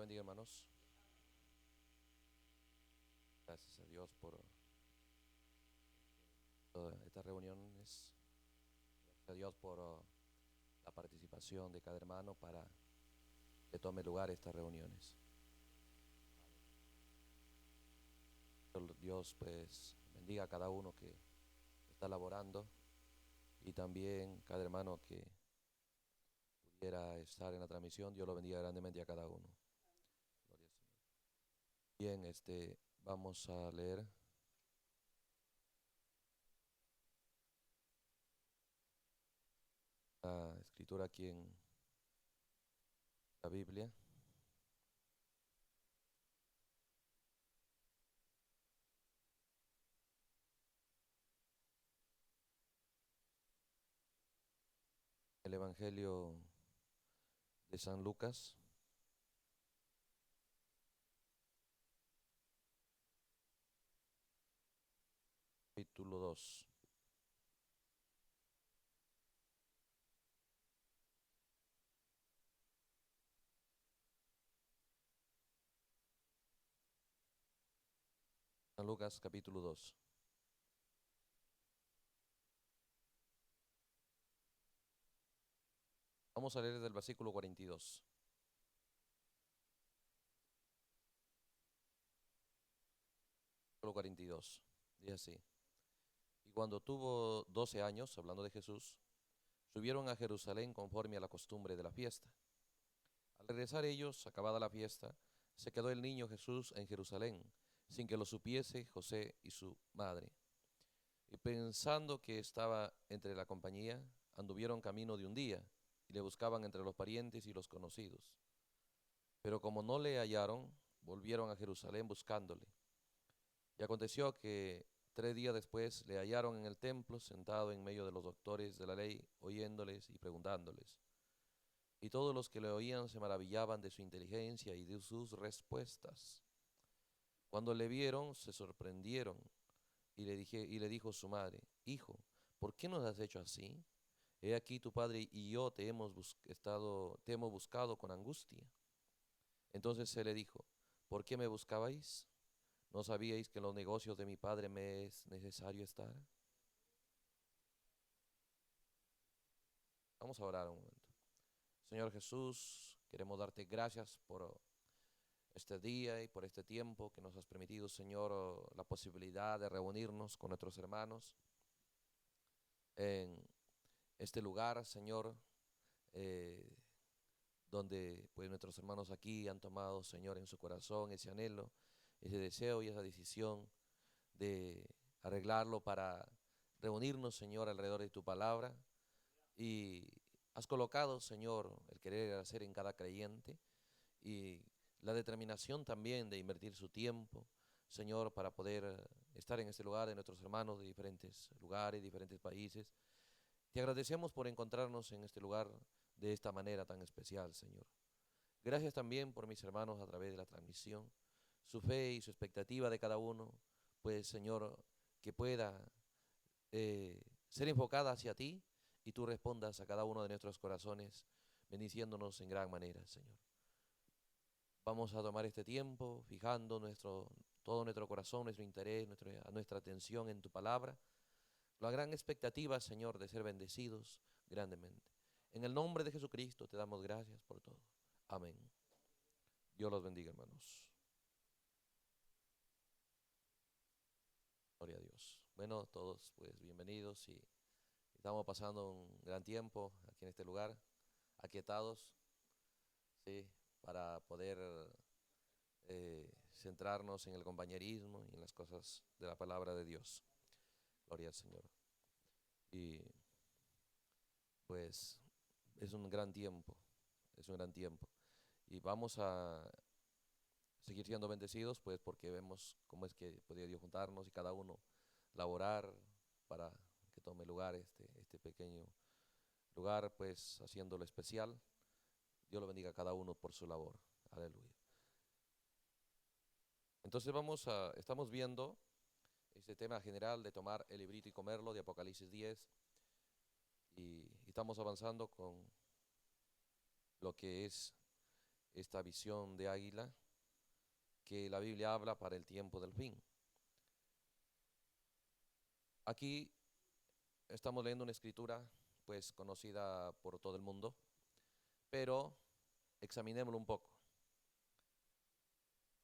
bendiga, hermanos. Gracias a Dios por todas estas reuniones. Gracias a Dios por la participación de cada hermano para que tome lugar estas reuniones. Dios pues bendiga a cada uno que está laborando y también cada hermano que pudiera estar en la transmisión. Dios lo bendiga grandemente a cada uno. Gloria al Señor. Bien, vamos a leer la escritura aquí en la Biblia. El Evangelio de San Lucas, capítulo 2. San Lucas, capítulo 2. Vamos a leer desde el versículo 42. Versículo 42. Dice así: Y cuando tuvo 12 años, hablando de Jesús, subieron a Jerusalén conforme a la costumbre de la fiesta. Al regresar ellos, acabada la fiesta, se quedó el niño Jesús en Jerusalén, sin que lo supiese José y su madre. Y pensando que estaba entre la compañía, anduvieron camino de un día, y le buscaban entre los parientes y los conocidos. Pero como no le hallaron, volvieron a Jerusalén buscándole. Y aconteció que 3 días después le hallaron en el templo, sentado en medio de los doctores de la ley, oyéndoles y preguntándoles. Y todos los que le oían se maravillaban de su inteligencia y de sus respuestas. Cuando le vieron, se sorprendieron y le dijo su madre: Hijo, ¿por qué nos has hecho así? He aquí tu padre y yo te hemos buscado con angustia. Entonces se le dijo: ¿Por qué me buscabais? ¿No sabíais que en los negocios de mi padre me es necesario estar? Vamos a orar un momento. Señor Jesús, queremos darte gracias por este día y por este tiempo que nos has permitido, Señor, la posibilidad de reunirnos con nuestros hermanos en este lugar, Señor, eh, donde pues nuestros hermanos aquí han tomado, Señor, en su corazón ese anhelo, ese deseo y esa decisión de arreglarlo para reunirnos, Señor, alrededor de tu palabra. Y has colocado, Señor, el querer hacer en cada creyente y la determinación también de invertir su tiempo, Señor, para poder estar en este lugar de nuestros hermanos de diferentes lugares, diferentes países. Te agradecemos por encontrarnos en este lugar de esta manera tan especial, Señor. Gracias también por mis hermanos a través de la transmisión, su fe y su expectativa de cada uno, pues, Señor, que pueda ser enfocada hacia ti y tú respondas a cada uno de nuestros corazones, bendiciéndonos en gran manera, Señor. Vamos a tomar este tiempo fijando todo nuestro corazón, nuestro interés, nuestra atención en tu palabra, la gran expectativa, Señor, de ser bendecidos grandemente. En el nombre de Jesucristo te damos gracias por todo. Amén. Dios los bendiga, hermanos. Gloria a Dios. Bueno, todos pues bienvenidos y estamos pasando un gran tiempo aquí en este lugar, aquietados, sí, para poder centrarnos en el compañerismo y en las cosas de la palabra de Dios. Gloria al Señor. Y pues es un gran tiempo, es un gran tiempo. Y vamos a seguir siendo bendecidos, pues porque vemos cómo es que podría Dios juntarnos y cada uno laborar para que tome lugar este pequeño lugar, pues haciéndolo especial. Dios lo bendiga a cada uno por su labor. Aleluya. Entonces estamos viendo este tema general de tomar el librito y comerlo de Apocalipsis 10 y estamos avanzando con lo que es esta visión de águila que la Biblia habla para el tiempo del fin. Aquí estamos leyendo una escritura pues conocida por todo el mundo, pero examinémoslo un poco.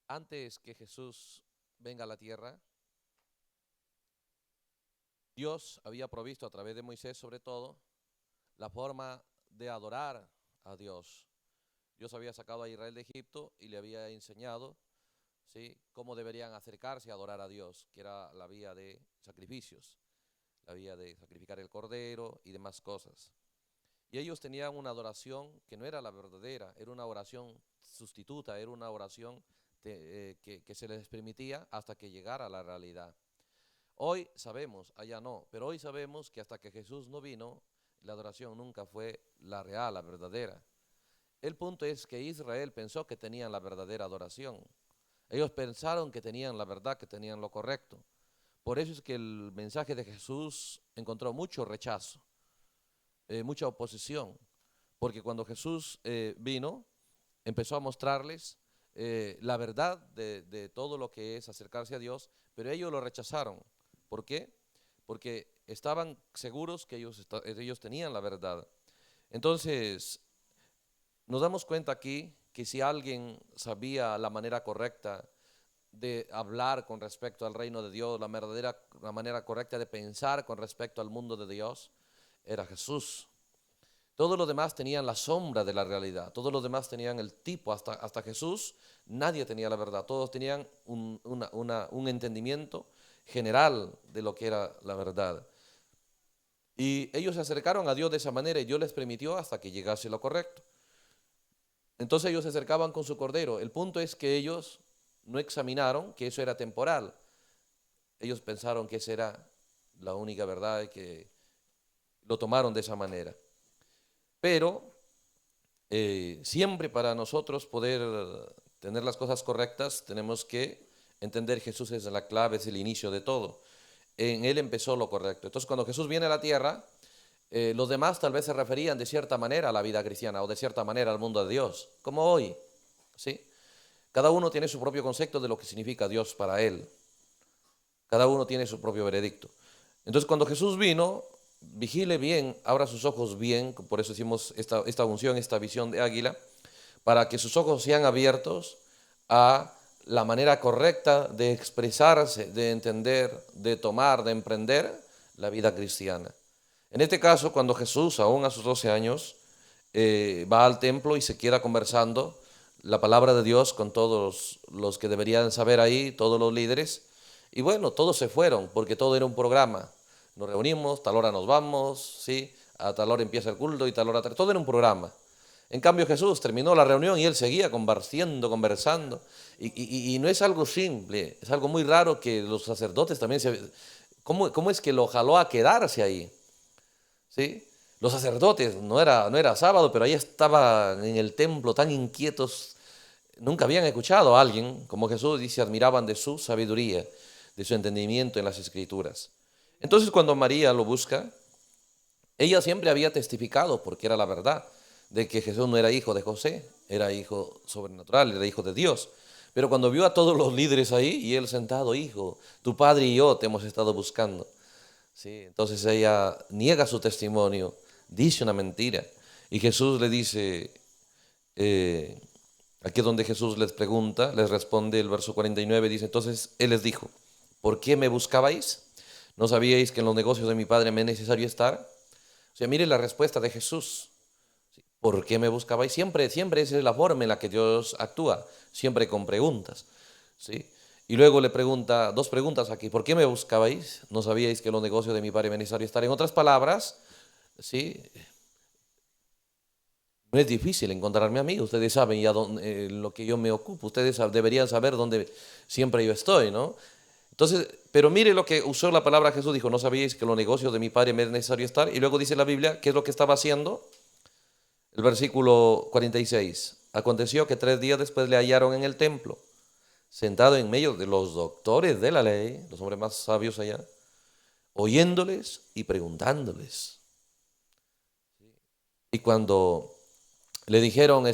Antes que Jesús venga a la tierra, Dios había provisto a través de Moisés sobre todo la forma de adorar a Dios. Dios había sacado a Israel de Egipto y le había enseñado, ¿sí?, cómo deberían acercarse a adorar a Dios, que era la vía de sacrificios, la vía de sacrificar el cordero y demás cosas. Y ellos tenían una adoración que no era la verdadera, era una oración sustituta, era una oración que se les permitía hasta que llegara a la realidad. Hoy sabemos, allá no, pero hoy sabemos que hasta que Jesús no vino, la adoración nunca fue la real, la verdadera. El punto es que Israel pensó que tenían la verdadera adoración. Ellos pensaron que tenían la verdad, que tenían lo correcto. Por eso es que el mensaje de Jesús encontró mucho rechazo, mucha oposición, porque cuando Jesús vino, empezó a mostrarles la verdad de todo lo que es acercarse a Dios, pero ellos lo rechazaron. ¿Por qué? Porque estaban seguros que ellos tenían la verdad. Entonces, nos damos cuenta aquí que si alguien sabía la manera correcta de hablar con respecto al reino de Dios, la manera correcta de pensar con respecto al mundo de Dios, era Jesús. Todos los demás tenían la sombra de la realidad, todos los demás tenían el tipo, hasta Jesús, nadie tenía la verdad, todos tenían un entendimiento general de lo que era la verdad. Y ellos se acercaron a Dios de esa manera y Dios les permitió hasta que llegase lo correcto. Entonces ellos se acercaban con su cordero. El punto es que ellos no examinaron que eso era temporal. Ellos pensaron que esa era la única verdad y que lo tomaron de esa manera. Pero siempre para nosotros poder tener las cosas correctas tenemos que entender que Jesús es la clave, es el inicio de todo. En Él empezó lo correcto. Entonces cuando Jesús viene a la tierra, los demás tal vez se referían de cierta manera a la vida cristiana o de cierta manera al mundo de Dios, como hoy, ¿sí? Cada uno tiene su propio concepto de lo que significa Dios para él. Cada uno tiene su propio veredicto. Entonces cuando Jesús vino, vigile bien, abra sus ojos bien, por eso hicimos esta unción, esta visión de águila, para que sus ojos sean abiertos a la manera correcta de expresarse, de entender, de tomar, de emprender la vida cristiana. En este caso, cuando Jesús, aún a sus 12 años, va al templo y se queda conversando la palabra de Dios con todos los que deberían saber ahí, todos los líderes, y bueno, todos se fueron porque todo era un programa. Nos reunimos, tal hora nos vamos, ¿sí? A tal hora empieza el culto y tal hora, todo era un programa. En cambio Jesús terminó la reunión y él seguía conversando. Y no es algo simple, es algo muy raro que los sacerdotes también ¿Cómo es que lo jaló a quedarse ahí? ¿Sí? Los sacerdotes, no era sábado, pero ahí estaban en el templo tan inquietos. Nunca habían escuchado a alguien como Jesús y se admiraban de su sabiduría, de su entendimiento en las Escrituras. Entonces cuando María lo busca, ella siempre había testificado, porque era la verdad, de que Jesús no era hijo de José, era hijo sobrenatural, era hijo de Dios. Pero cuando vio a todos los líderes ahí y él sentado, hijo, tu padre y yo te hemos estado buscando. ¿Sí? Entonces ella niega su testimonio, dice una mentira. Y Jesús le dice, aquí es donde Jesús les pregunta, les responde el verso 49, dice, entonces Él les dijo, ¿por qué me buscabais? ¿No sabíais que en los negocios de mi Padre me es necesario estar? O sea, mire la respuesta de Jesús. ¿Por qué me buscabais? Siempre esa es la forma en la que Dios actúa, siempre con preguntas, ¿sí? Y luego le pregunta, dos preguntas aquí, ¿por qué me buscabais? ¿No sabíais que en los negocios de mi Padre me es necesario estar? En otras palabras, ¿sí? No es difícil encontrarme a mí, ustedes saben ya lo que yo me ocupo, ustedes deberían saber dónde siempre yo estoy, ¿no? Entonces, pero mire lo que usó la palabra Jesús, dijo, ¿no sabíais que en los negocios de mi Padre me es necesario estar? Y luego dice la Biblia, ¿qué es lo que estaba haciendo? El versículo 46. Aconteció que 3 días después le hallaron en el templo, sentado en medio de los doctores de la ley, los hombres más sabios allá, oyéndoles y preguntándoles. Y cuando le dijeron,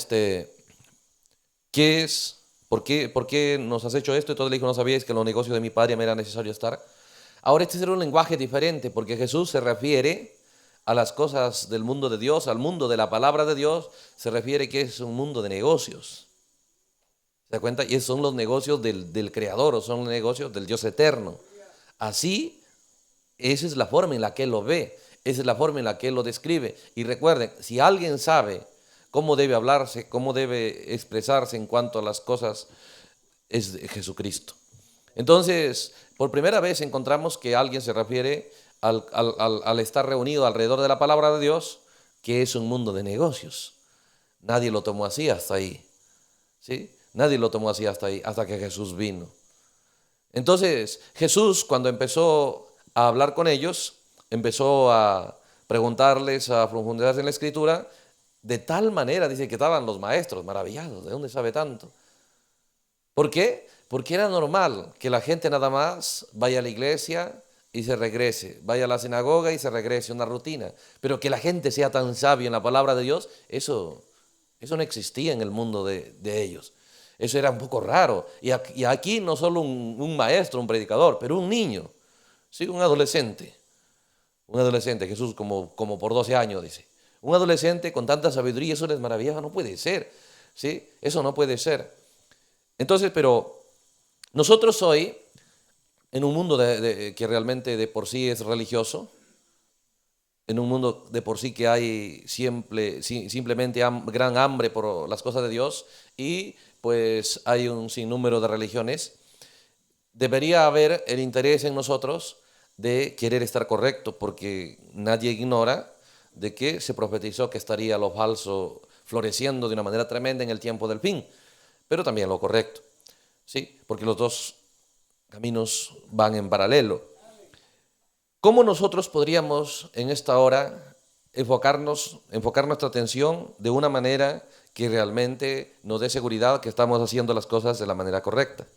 ¿Qué es? Por qué nos has hecho esto? Entonces le dijo, ¿no sabíais que en los negocios de mi padre me era necesario estar? Ahora este será un lenguaje diferente, porque Jesús se refiere a las cosas del mundo de Dios, al mundo de la palabra de Dios, se refiere que es un mundo de negocios. ¿Se da cuenta? Y son los negocios del Creador, o son los negocios del Dios eterno. Así, esa es la forma en la que Él lo ve, esa es la forma en la que Él lo describe. Y recuerden, si alguien sabe cómo debe hablarse, cómo debe expresarse en cuanto a las cosas, es Jesucristo. Entonces, por primera vez encontramos que alguien se refiere al estar reunido alrededor de la palabra de Dios, que es un mundo de negocios. Nadie lo tomó así hasta ahí, ¿sí? Nadie lo tomó así hasta ahí, hasta que Jesús vino. Entonces, Jesús, cuando empezó a hablar con ellos, empezó a preguntarles, a profundizarse en la Escritura, de tal manera, dice que estaban los maestros maravillados, ¿de dónde sabe tanto? ¿Por qué? Porque era normal que la gente nada más vaya a la iglesia y se regrese, vaya a la sinagoga y se regrese, una rutina. Pero que la gente sea tan sabia en la palabra de Dios, eso no existía en el mundo de ellos. Eso era un poco raro. Y aquí no solo un maestro, un predicador, pero un niño, ¿sí? Un adolescente, Jesús como por 12 años, dice. Un adolescente con tanta sabiduría, eso les maravillaba, no puede ser, ¿sí? Eso no puede ser. Entonces, pero nosotros hoy, en un mundo que realmente de por sí es religioso, en un mundo de por sí que hay simplemente gran hambre por las cosas de Dios y pues hay un sinnúmero de religiones, debería haber el interés en nosotros de querer estar correcto, porque nadie ignora de que se profetizó que estaría lo falso floreciendo de una manera tremenda en el tiempo del fin, pero también lo correcto, ¿sí? Porque los dos caminos van en paralelo. ¿Cómo nosotros podríamos en esta hora enfocar nuestra atención de una manera que realmente nos dé seguridad que estamos haciendo las cosas de la manera correcta?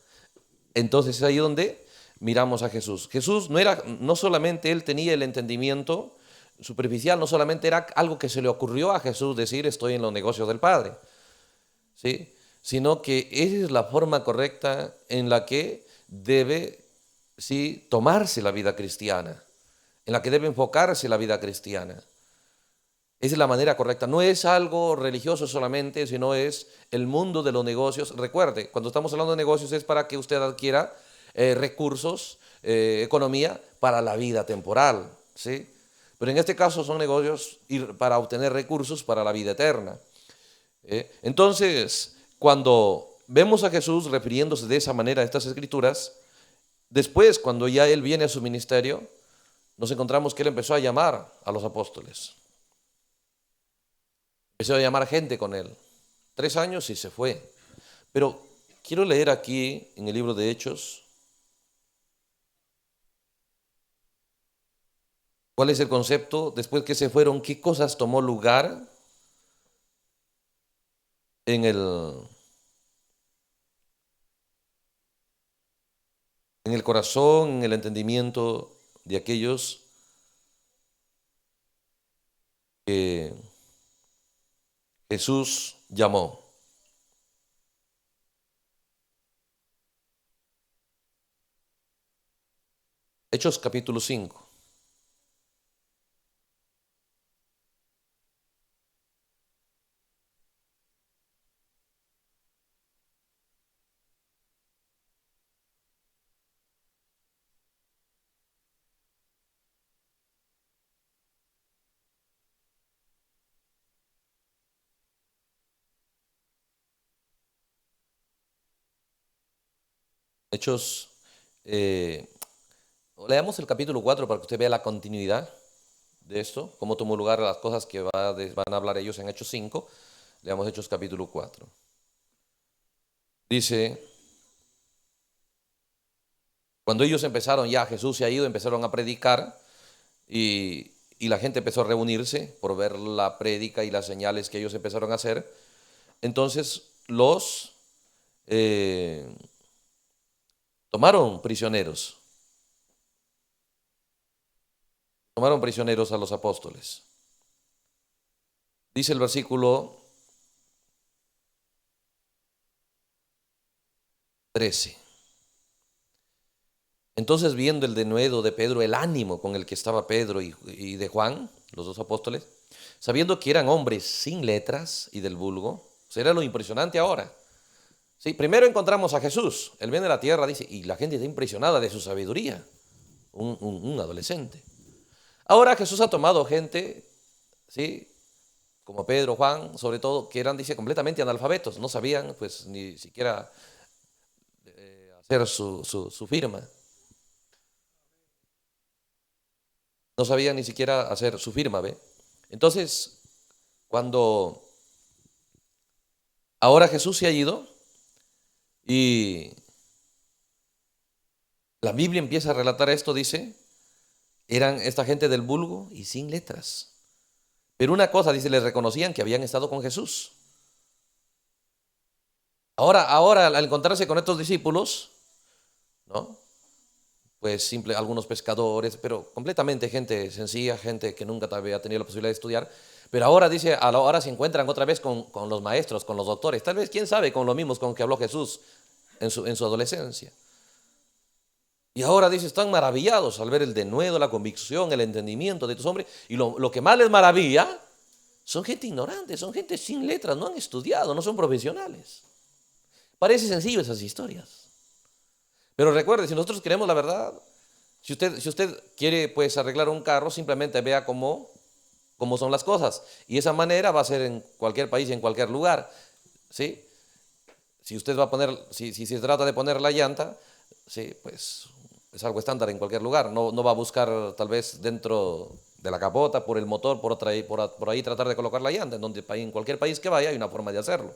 Entonces es ahí donde miramos a Jesús. Jesús no solamente él tenía el entendimiento superficial, no solamente era algo que se le ocurrió a Jesús decir estoy en los negocios del Padre, ¿sí? Sino que esa es la forma correcta en la que debe, sí, tomarse la vida cristiana, en la que debe enfocarse la vida cristiana. Esa es la manera correcta. No es algo religioso solamente, sino es el mundo de los negocios. Recuerde, cuando estamos hablando de negocios es para que usted adquiera recursos, economía para la vida temporal, ¿sí? Pero en este caso son negocios para obtener recursos para la vida eterna. Entonces, cuando vemos a Jesús refiriéndose de esa manera a estas escrituras, después, cuando ya Él viene a su ministerio, nos encontramos que Él empezó a llamar a los apóstoles. Empezó a llamar gente con Él. 3 años y se fue. Pero quiero leer aquí en el libro de Hechos cuál es el concepto, después que se fueron, qué cosas tomó lugar en el corazón, en el entendimiento de aquellos que Jesús llamó. Hechos capítulo 5. Hechos, eh, leamos el capítulo 4 para que usted vea la continuidad de esto, cómo tomó lugar las cosas que van a hablar ellos en Hechos 5. Leamos Hechos capítulo 4. Dice, cuando ellos empezaron, ya Jesús se ha ido, empezaron a predicar y la gente empezó a reunirse por ver la prédica y las señales que ellos empezaron a hacer. Entonces los tomaron prisioneros a los apóstoles. Dice el versículo 13. Entonces, viendo el denuedo de Pedro, el ánimo con el que estaba Pedro y de Juan, los dos apóstoles, sabiendo que eran hombres sin letras y del vulgo, será lo impresionante ahora. Sí, primero encontramos a Jesús, él viene de la tierra, dice, y la gente está impresionada de su sabiduría, un adolescente. Ahora Jesús ha tomado gente, ¿sí?, como Pedro, Juan, sobre todo, que eran, dice, completamente analfabetos, no sabían pues ni siquiera hacer su firma. No sabían ni siquiera hacer su firma, ¿ve? Entonces, cuando ahora Jesús se ha ido y la Biblia empieza a relatar esto, dice, eran esta gente del vulgo y sin letras. Pero una cosa, dice, les reconocían que habían estado con Jesús. Ahora al encontrarse con estos discípulos, ¿no?, pues algunos pescadores, pero completamente gente sencilla, gente que nunca había tenido la posibilidad de estudiar. Pero ahora dice, ahora se encuentran otra vez con los maestros, con los doctores, tal vez, quién sabe, con los mismos con que habló Jesús en su adolescencia. Y ahora dice, están maravillados al ver el denuedo, la convicción, el entendimiento de estos hombres. Y lo que más les maravilla, son gente ignorante, son gente sin letras, no han estudiado, no son profesionales. Parece sencillo esas historias. Pero recuerde, si nosotros queremos la verdad, si usted quiere pues arreglar un carro, simplemente vea cómo son las cosas. Y esa manera va a ser en cualquier país y en cualquier lugar, ¿sí? Si usted va a poner, si se trata de poner la llanta, sí, pues es algo estándar en cualquier lugar. No va a buscar tal vez dentro de la capota, por el motor, por ahí tratar de colocar la llanta. En cualquier país que vaya hay una forma de hacerlo,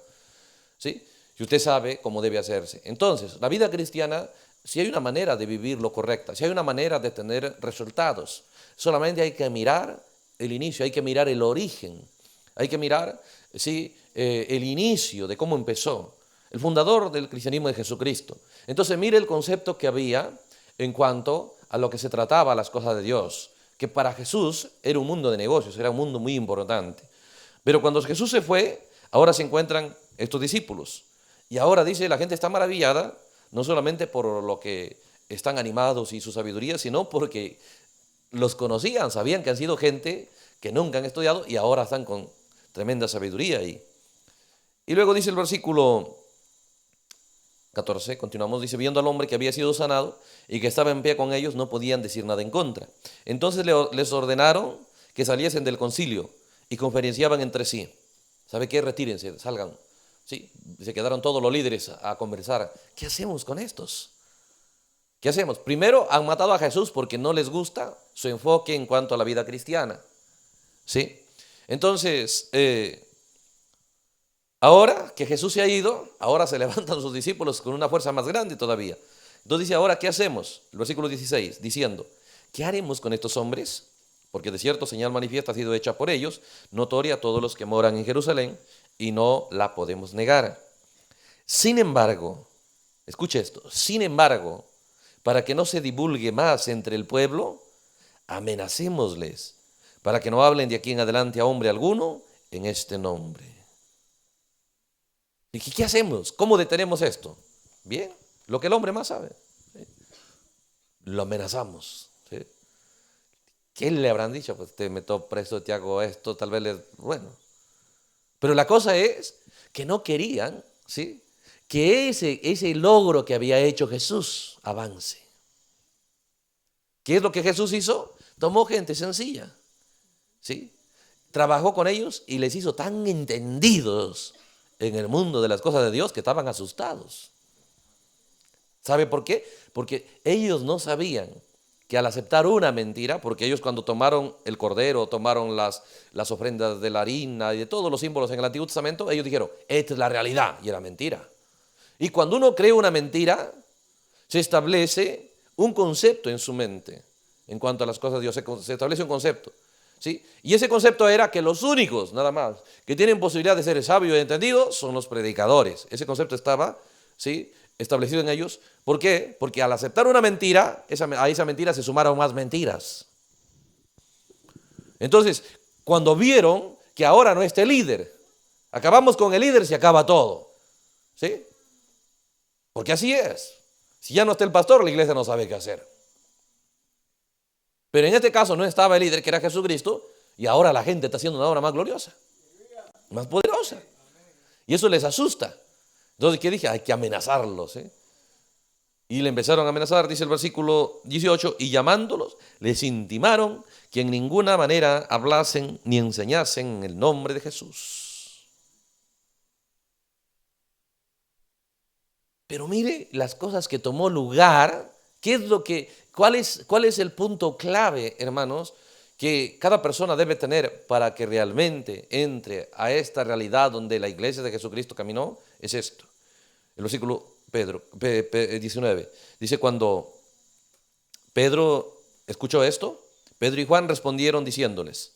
¿sí? Si usted sabe cómo debe hacerse. Entonces, la vida cristiana, si hay una manera de vivirlo correcta, si hay una manera de tener resultados, solamente hay que mirar el inicio, hay que mirar el origen, hay que mirar, ¿sí?, el inicio de cómo empezó, el fundador del cristianismo de Jesucristo. Entonces, mire el concepto que había en cuanto a lo que se trataba, las cosas de Dios, que para Jesús era un mundo de negocios, era un mundo muy importante. Pero cuando Jesús se fue, ahora se encuentran estos discípulos. Y ahora dice, la gente está maravillada, no solamente por lo que están animados y su sabiduría, sino porque los conocían, sabían que han sido gente que nunca han estudiado y ahora están con tremenda sabiduría. Y luego dice el versículo 14, continuamos, dice, viendo al hombre que había sido sanado y que estaba en pie con ellos, no podían decir nada en contra. Entonces les ordenaron que saliesen del concilio y conferenciaban entre sí. ¿Sabe qué? Retírense, salgan. Sí, se quedaron todos los líderes a conversar. ¿Qué hacemos con estos? ¿Qué hacemos? Primero, han matado a Jesús porque no les gusta su enfoque en cuanto a la vida cristiana, ¿sí? Entonces, ahora que Jesús se ha ido, ahora se levantan sus discípulos con una fuerza más grande todavía. Entonces dice, ahora, ¿qué hacemos? El versículo 16, diciendo, ¿qué haremos con estos hombres? Porque de cierto señal manifiesta ha sido hecha por ellos, notoria a todos los que moran en Jerusalén, y no la podemos negar. Sin embargo, escuche esto, sin embargo, para que no se divulgue más entre el pueblo, amenacémosles, para que no hablen de aquí en adelante a hombre alguno en este nombre. ¿Y qué hacemos? ¿Cómo detenemos esto? Bien, lo que el hombre más sabe, ¿sí? Lo amenazamos, ¿sí? ¿Qué le habrán dicho? Pues te meto preso, te hago esto, tal vez bueno. Pero la cosa es que no querían, ¿sí?, que ese logro que había hecho Jesús avance. ¿Qué es lo que Jesús hizo? Tomó gente sencilla, ¿sí?, trabajó con ellos y les hizo tan entendidos en el mundo de las cosas de Dios que estaban asustados. ¿Sabe por qué? Porque ellos no sabían que al aceptar una mentira, porque ellos cuando tomaron el cordero, tomaron las ofrendas de la harina y de todos los símbolos en el Antiguo Testamento, ellos dijeron, esta es la realidad, y era mentira. Y cuando uno cree una mentira, se establece un concepto en su mente en cuanto a las cosas de Dios, se establece un concepto, ¿sí? Y ese concepto era que los únicos, nada más, que tienen posibilidad de ser sabios y entendidos son los predicadores. Ese concepto estaba, ¿sí?, establecido en ellos. ¿Por qué? Porque al aceptar una mentira, a esa mentira se sumaron más mentiras. Entonces, cuando vieron que ahora no está el líder, acabamos con el líder, se acaba todo, ¿sí? Porque así es. Si ya no está el pastor, la iglesia no sabe qué hacer. Pero en este caso no estaba el líder, que era Jesucristo, y ahora la gente está haciendo una obra más gloriosa, más poderosa. Y eso les asusta. Entonces, ¿qué dije? Hay que amenazarlos, ¿eh? Y le empezaron a amenazar, dice el versículo 18, y llamándolos, les intimaron que en ninguna manera hablasen ni enseñasen en el nombre de Jesús. Pero mire las cosas que tomó lugar. ¿Cuál es el punto clave, hermanos, que cada persona debe tener para que realmente entre a esta realidad donde la iglesia de Jesucristo caminó? Es esto. El versículo 19 dice: cuando Pedro escuchó esto, Pedro y Juan respondieron diciéndoles: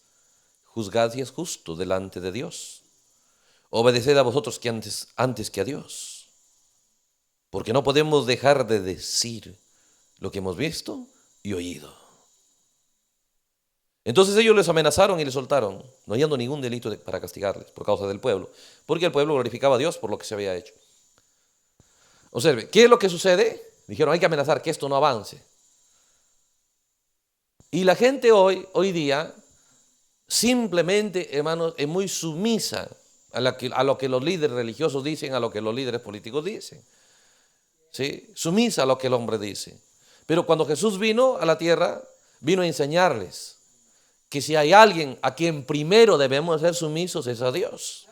juzgad si es justo delante de Dios, obedeced a vosotros antes que a Dios, porque no podemos dejar de decir lo que hemos visto y oído. Entonces ellos les amenazaron y les soltaron, no hallando ningún delito para castigarles por causa del pueblo, porque el pueblo glorificaba a Dios por lo que se había hecho. Observe, ¿qué es lo que sucede? Dijeron: hay que amenazar que esto no avance. Y la gente hoy día, simplemente, hermanos, es muy sumisa a lo que los líderes religiosos dicen, a lo que los líderes políticos dicen. ¿Sí? Sumisa a lo que el hombre dice. Pero cuando Jesús vino a la tierra, vino a enseñarles que si hay alguien a quien primero debemos ser sumisos es a Dios.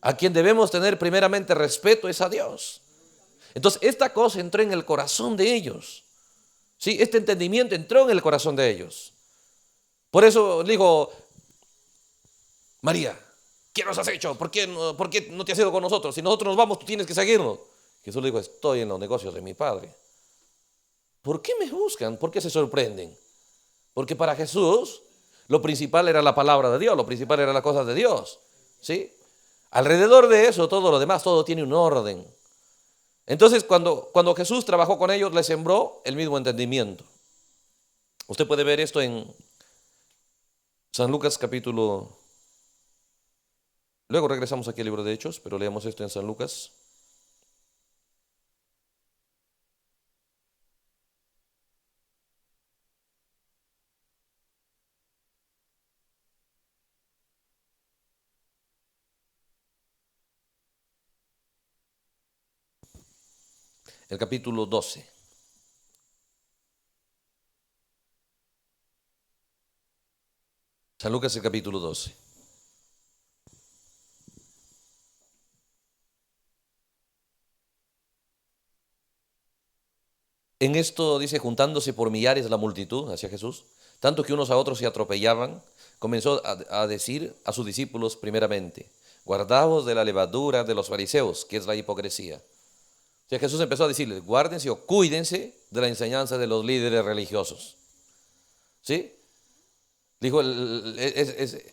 A quien debemos tener primeramente respeto es a Dios. Entonces esta cosa entró en el corazón de ellos. ¿Sí? Este entendimiento entró en el corazón de ellos. Por eso dijo María: ¿qué nos has hecho? ¿Por qué no te has ido con nosotros? Si nosotros nos vamos, tú tienes que seguirnos. Jesús le dijo: estoy en los negocios de mi Padre. ¿Por qué me juzgan? ¿Por qué se sorprenden? Porque para Jesús lo principal era la palabra de Dios, lo principal era las cosas de Dios. ¿Sí? Alrededor de eso, todo lo demás, todo tiene un orden. Entonces, cuando Jesús trabajó con ellos, les sembró el mismo entendimiento. Usted puede ver esto en San Lucas capítulo... Luego regresamos aquí al libro de Hechos, pero leamos esto en San Lucas. El capítulo 12. San Lucas, el capítulo 12. En esto dice: juntándose por millares la multitud hacia Jesús, tanto que unos a otros se atropellaban, comenzó a decir a sus discípulos primeramente: guardaos de la levadura de los fariseos, que es la hipocresía. O sea, Jesús empezó a decirles: guárdense o cuídense de la enseñanza de los líderes religiosos. ¿Sí? Dijo, ese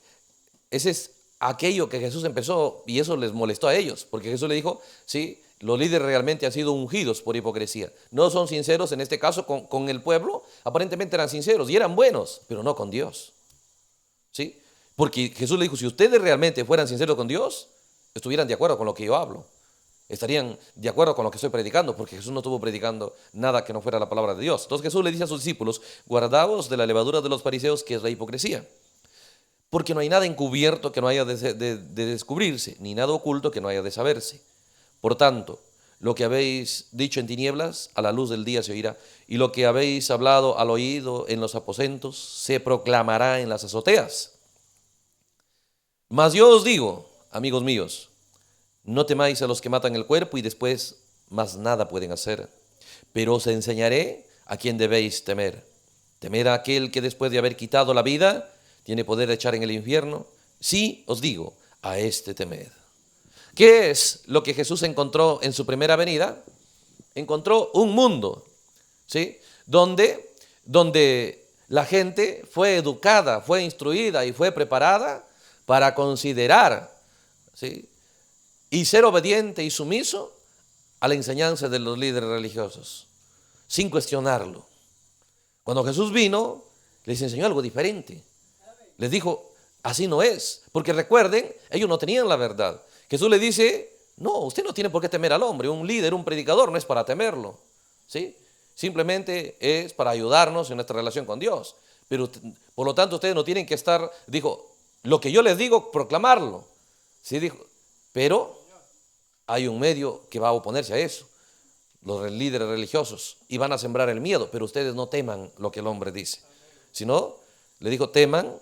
es aquello que Jesús empezó, y eso les molestó a ellos, porque Jesús le dijo: sí, los líderes realmente han sido ungidos por hipocresía. No son sinceros en este caso con el pueblo. Aparentemente eran sinceros y eran buenos, pero no con Dios. ¿Sí? Porque Jesús le dijo: si ustedes realmente fueran sinceros con Dios, estuvieran de acuerdo con lo que yo hablo. Estarían de acuerdo con lo que estoy predicando, porque Jesús no estuvo predicando nada que no fuera la palabra de Dios. Entonces Jesús le dice a sus discípulos: guardaos de la levadura de los fariseos, que es la hipocresía. Porque no hay nada encubierto que no haya de descubrirse, ni nada oculto que no haya de saberse. Por tanto, lo que habéis dicho en tinieblas, a la luz del día se oirá, y lo que habéis hablado al oído en los aposentos, se proclamará en las azoteas. Mas yo os digo, amigos míos, no temáis a los que matan el cuerpo y después más nada pueden hacer, pero os enseñaré a quién debéis temer. Temed a aquel que después de haber quitado la vida, tiene poder de echar en el infierno. Sí, os digo, a este temed. ¿Qué es lo que Jesús encontró en su primera venida? Encontró un mundo, ¿sí? Donde la gente fue educada, fue instruida y fue preparada para considerar, ¿sí?, y ser obediente y sumiso a la enseñanza de los líderes religiosos, sin cuestionarlo. Cuando Jesús vino, les enseñó algo diferente. Les dijo: así no es. Porque recuerden, ellos no tenían la verdad. Jesús les dice: No, usted no tiene por qué temer al hombre. Un líder, un predicador no es para temerlo, ¿sí? Simplemente es para ayudarnos en nuestra relación con Dios. Pero por lo tanto ustedes no tienen que estar, dijo, lo que yo les digo, proclamarlo. Sí, dijo, pero hay un medio que va a oponerse a eso, los líderes religiosos, y van a sembrar el miedo, pero ustedes no teman lo que el hombre dice, sino, le dijo, teman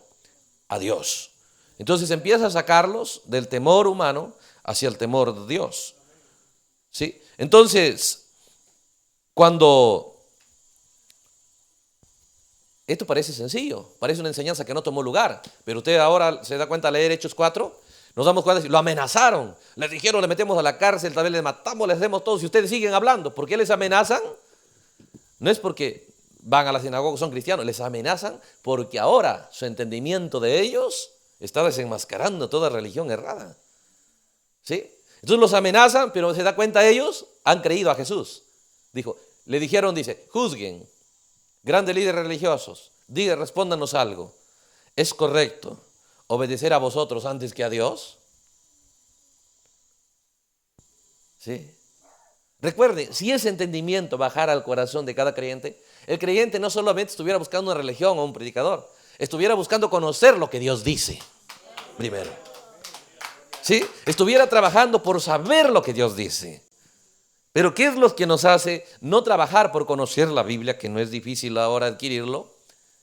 a Dios. Entonces empieza a sacarlos del temor humano hacia el temor de Dios, ¿sí? Entonces, cuando esto parece sencillo, parece una enseñanza que no tomó lugar, pero usted ahora se da cuenta al leer Hechos 4, nos damos cuenta, lo amenazaron, les dijeron, le metemos a la cárcel, tal vez les matamos, les hacemos todo, si ustedes siguen hablando. ¿Por qué les amenazan? No es porque van a la sinagoga, son cristianos, les amenazan porque ahora su entendimiento de ellos está desenmascarando toda religión errada, ¿sí? Entonces los amenazan, pero se da cuenta ellos, han creído a Jesús. Le dijeron, dice, juzguen, grandes líderes religiosos, respóndanos algo. ¿Es correcto obedecer a vosotros antes que a Dios? ¿Sí? Recuerden, si ese entendimiento bajara al corazón de cada creyente, el creyente no solamente estuviera buscando una religión o un predicador, estuviera buscando conocer lo que Dios dice primero. ¿Sí? Estuviera trabajando por saber lo que Dios dice. Pero ¿qué es lo que nos hace no trabajar por conocer la Biblia, que no es difícil ahora adquirirlo?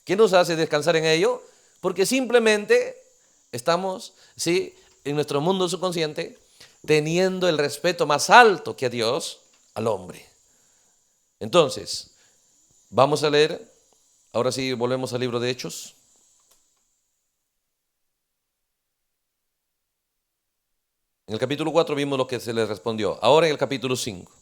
¿Qué nos hace descansar en ello? Porque simplemente estamos, ¿sí?, en nuestro mundo subconsciente teniendo el respeto más alto que a Dios al hombre. Entonces, vamos a leer, ahora sí volvemos al libro de Hechos. En el capítulo 4 vimos lo que se les respondió. Ahora en el capítulo 5.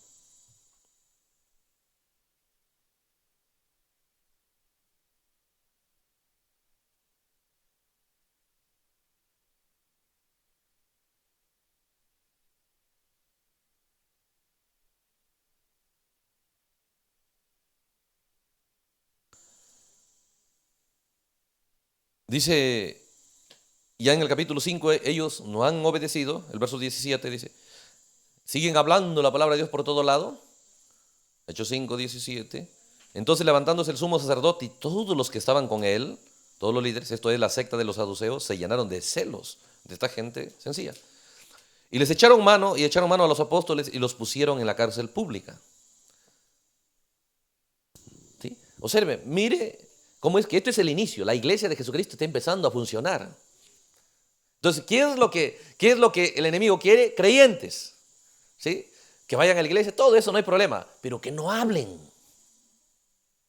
Dice, ya en el capítulo 5, ellos no han obedecido. El verso 17 dice, siguen hablando la palabra de Dios por todo lado. Hechos 5, 17. Entonces levantándose el sumo sacerdote y todos los que estaban con él, todos los líderes, esto es la secta de los saduceos, se llenaron de celos de esta gente sencilla. Y les echaron mano a los apóstoles y los pusieron en la cárcel pública. ¿Sí? Observe, mire cómo es que esto es el inicio. La iglesia de Jesucristo está empezando a funcionar. Entonces, ¿qué es lo que el enemigo quiere? Creyentes, ¿sí?, que vayan a la iglesia, todo eso no hay problema, pero que no hablen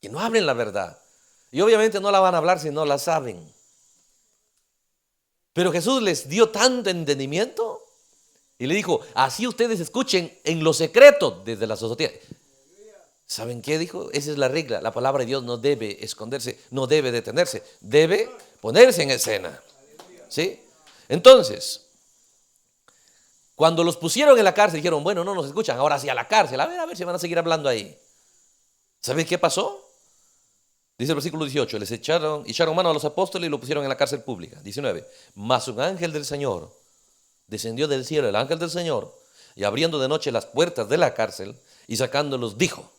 la verdad. Y obviamente no la van a hablar si no la saben. Pero Jesús les dio tanto entendimiento y le dijo, así ustedes escuchen en lo secreto desde la sociedad. ¿Saben qué dijo? Esa es la regla. La palabra de Dios no debe esconderse, no debe detenerse, debe ponerse en escena, ¿sí? Entonces, cuando los pusieron en la cárcel, dijeron, bueno, no nos escuchan, ahora sí a la cárcel, a ver si van a seguir hablando ahí. ¿Saben qué pasó? Dice el versículo 18, les echaron mano a los apóstoles y lo pusieron en la cárcel pública. 19, mas un ángel del Señor descendió del cielo, el ángel del Señor, y abriendo de noche las puertas de la cárcel y sacándolos dijo,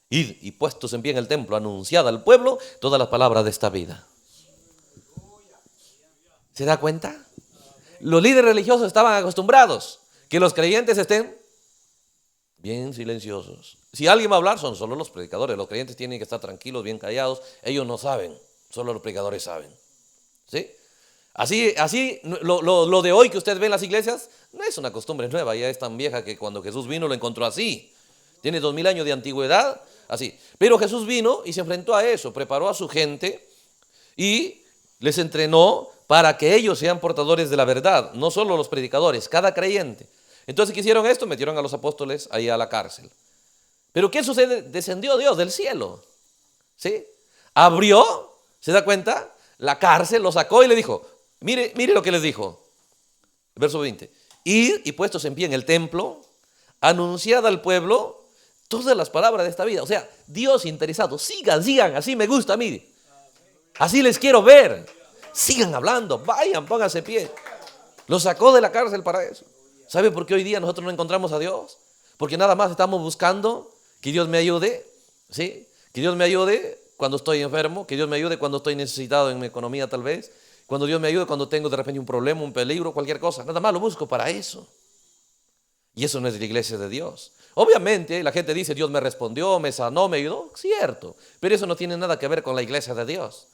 id y puestos en pie en el templo, anunciad al pueblo todas las palabras de esta vida. ¿Se da cuenta? Los líderes religiosos estaban acostumbrados que los creyentes estén bien silenciosos. Si alguien va a hablar, son solo los predicadores. Los creyentes tienen que estar tranquilos, bien callados. Ellos no saben, solo los predicadores saben, ¿sí? Así lo de hoy que usted ve en las iglesias no es una costumbre nueva, ya es tan vieja que cuando Jesús vino lo encontró así. Tiene 2000 años de antigüedad, así. Pero Jesús vino y se enfrentó a eso, preparó a su gente y les entrenó para que ellos sean portadores de la verdad, no solo los predicadores, cada creyente. Entonces, ¿qué hicieron esto? Metieron a los apóstoles ahí a la cárcel. Pero ¿qué sucede? Descendió Dios del cielo, ¿sí? Abrió, ¿se da cuenta? La cárcel, lo sacó y le dijo, mire lo que les dijo. Verso 20, id y puestos en pie en el templo, anunciad al pueblo todas las palabras de esta vida. O sea, Dios interesado, sigan, así me gusta a mí. Así les quiero ver. Sigan hablando, vayan, pónganse pie. Lo sacó de la cárcel para eso. ¿Sabe por qué hoy día nosotros no encontramos a Dios? Porque nada más estamos buscando que Dios me ayude, ¿sí? Que Dios me ayude cuando estoy enfermo, que Dios me ayude cuando estoy necesitado en mi economía tal vez, cuando Dios me ayude cuando tengo de repente un problema, un peligro, cualquier cosa. Nada más lo busco para eso. Y eso no es la iglesia de Dios. Obviamente la gente dice, Dios me respondió, me sanó, me ayudó. Cierto, pero eso no tiene nada que ver con la iglesia de Dios,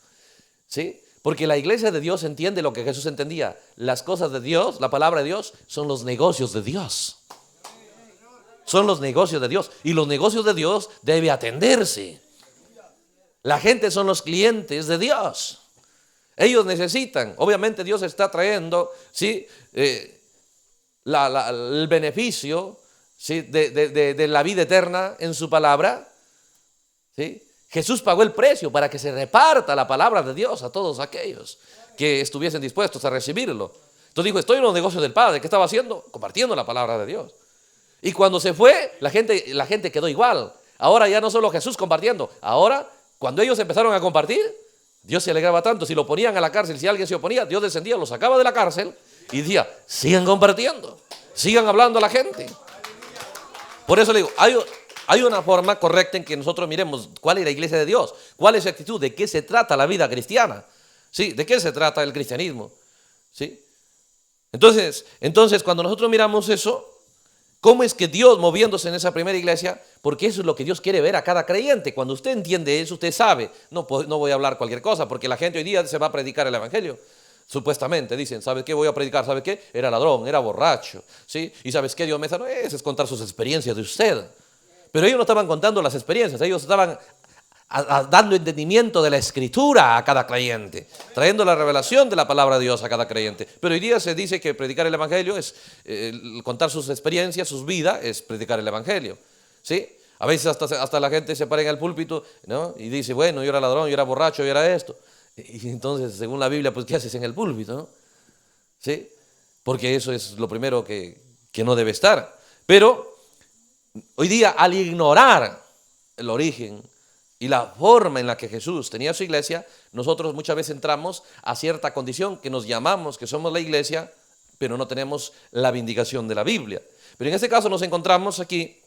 ¿sí? Porque la iglesia de Dios entiende lo que Jesús entendía. Las cosas de Dios, la palabra de Dios, son los negocios de Dios. Son los negocios de Dios. Y los negocios de Dios debe atenderse. La gente son los clientes de Dios. Ellos necesitan. Obviamente Dios está trayendo, ¿sí? El beneficio, ¿sí? de la vida eterna en su palabra, ¿sí? Jesús pagó el precio para que se reparta la palabra de Dios a todos aquellos que estuviesen dispuestos a recibirlo. Entonces dijo, estoy en los negocios del Padre. ¿Qué estaba haciendo? Compartiendo la palabra de Dios. Y cuando se fue, la gente quedó igual. Ahora ya no solo Jesús compartiendo. Ahora, cuando ellos empezaron a compartir, Dios se alegraba tanto. Si lo ponían a la cárcel, si alguien se oponía, Dios descendía, lo sacaba de la cárcel y decía, sigan compartiendo, sigan hablando a la gente. Por eso le digo, hay una forma correcta en que nosotros miremos cuál es la iglesia de Dios, cuál es su actitud, de qué se trata la vida cristiana, ¿sí? De qué se trata el cristianismo, ¿sí? Entonces, cuando nosotros miramos eso, ¿cómo es que Dios moviéndose en esa primera iglesia? Porque eso es lo que Dios quiere ver a cada creyente. Cuando usted entiende eso, usted sabe, no voy a hablar cualquier cosa, porque la gente hoy día se va a predicar el evangelio. Supuestamente dicen, ¿sabes qué voy a predicar? ¿Sabes qué? Era ladrón, era borracho, ¿sí? Y ¿sabes qué? Dios me sanó. Eso es contar sus experiencias de usted. Pero ellos no estaban contando las experiencias, ellos estaban dando entendimiento de la escritura a cada creyente, trayendo la revelación de la palabra de Dios a cada creyente. Pero hoy día se dice que predicar el evangelio es contar sus experiencias, sus vidas, es predicar el evangelio, ¿sí? A veces hasta la gente se para en el púlpito, ¿no? Y dice, bueno, yo era ladrón, yo era borracho, yo era esto. Y entonces, según la Biblia, pues, ¿qué haces en el púlpito, no? ¿Sí? Porque eso es lo primero que no debe estar. Pero hoy día, al ignorar el origen y la forma en la que Jesús tenía su iglesia, nosotros muchas veces entramos a cierta condición que nos llamamos que somos la iglesia, pero no tenemos la vindicación de la Biblia. Pero en este caso nos encontramos aquí,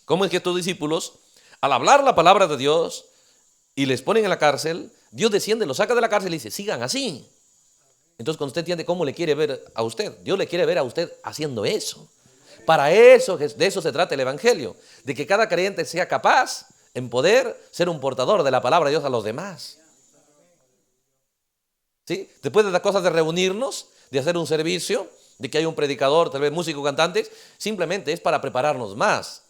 cómo es que estos discípulos, al hablar la palabra de Dios y les ponen en la cárcel, Dios desciende, los saca de la cárcel y dice, sigan así. Entonces cuando usted entiende cómo le quiere ver a usted, Dios le quiere ver a usted haciendo eso. Para eso, de eso se trata el evangelio, de que cada creyente sea capaz en poder ser un portador de la palabra de Dios a los demás. ¿Sí? Después de las cosas de reunirnos, de hacer un servicio, de que hay un predicador, tal vez músico, cantantes, simplemente es para prepararnos más.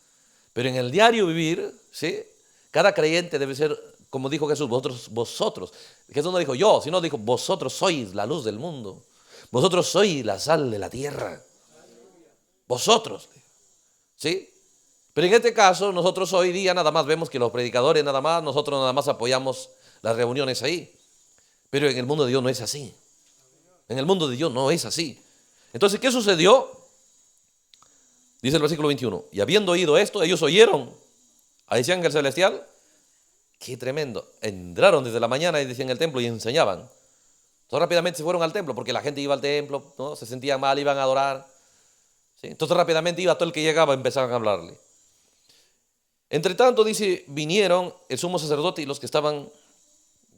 Pero en el diario vivir, ¿sí? Cada creyente debe ser, como dijo Jesús, vosotros. Jesús no dijo yo, sino dijo, vosotros sois la luz del mundo. Vosotros sois la sal de la tierra. Vosotros, ¿sí? Pero en este caso, nosotros hoy día nada más vemos que los predicadores nosotros nada más apoyamos las reuniones ahí. Pero en el mundo de Dios no es así. En el mundo de Dios no es así. Entonces, ¿qué sucedió? Dice el versículo 21. Y habiendo oído esto, ellos oyeron a ese ángel celestial. Qué tremendo. Entraron desde la mañana y decían el templo y enseñaban. Entonces rápidamente se fueron al templo porque la gente iba al templo, ¿no? Se sentían mal, iban a adorar. ¿Sí? Entonces rápidamente iba todo el que llegaba, empezaban a hablarle. Entre tanto, dice, vinieron el sumo sacerdote y los que estaban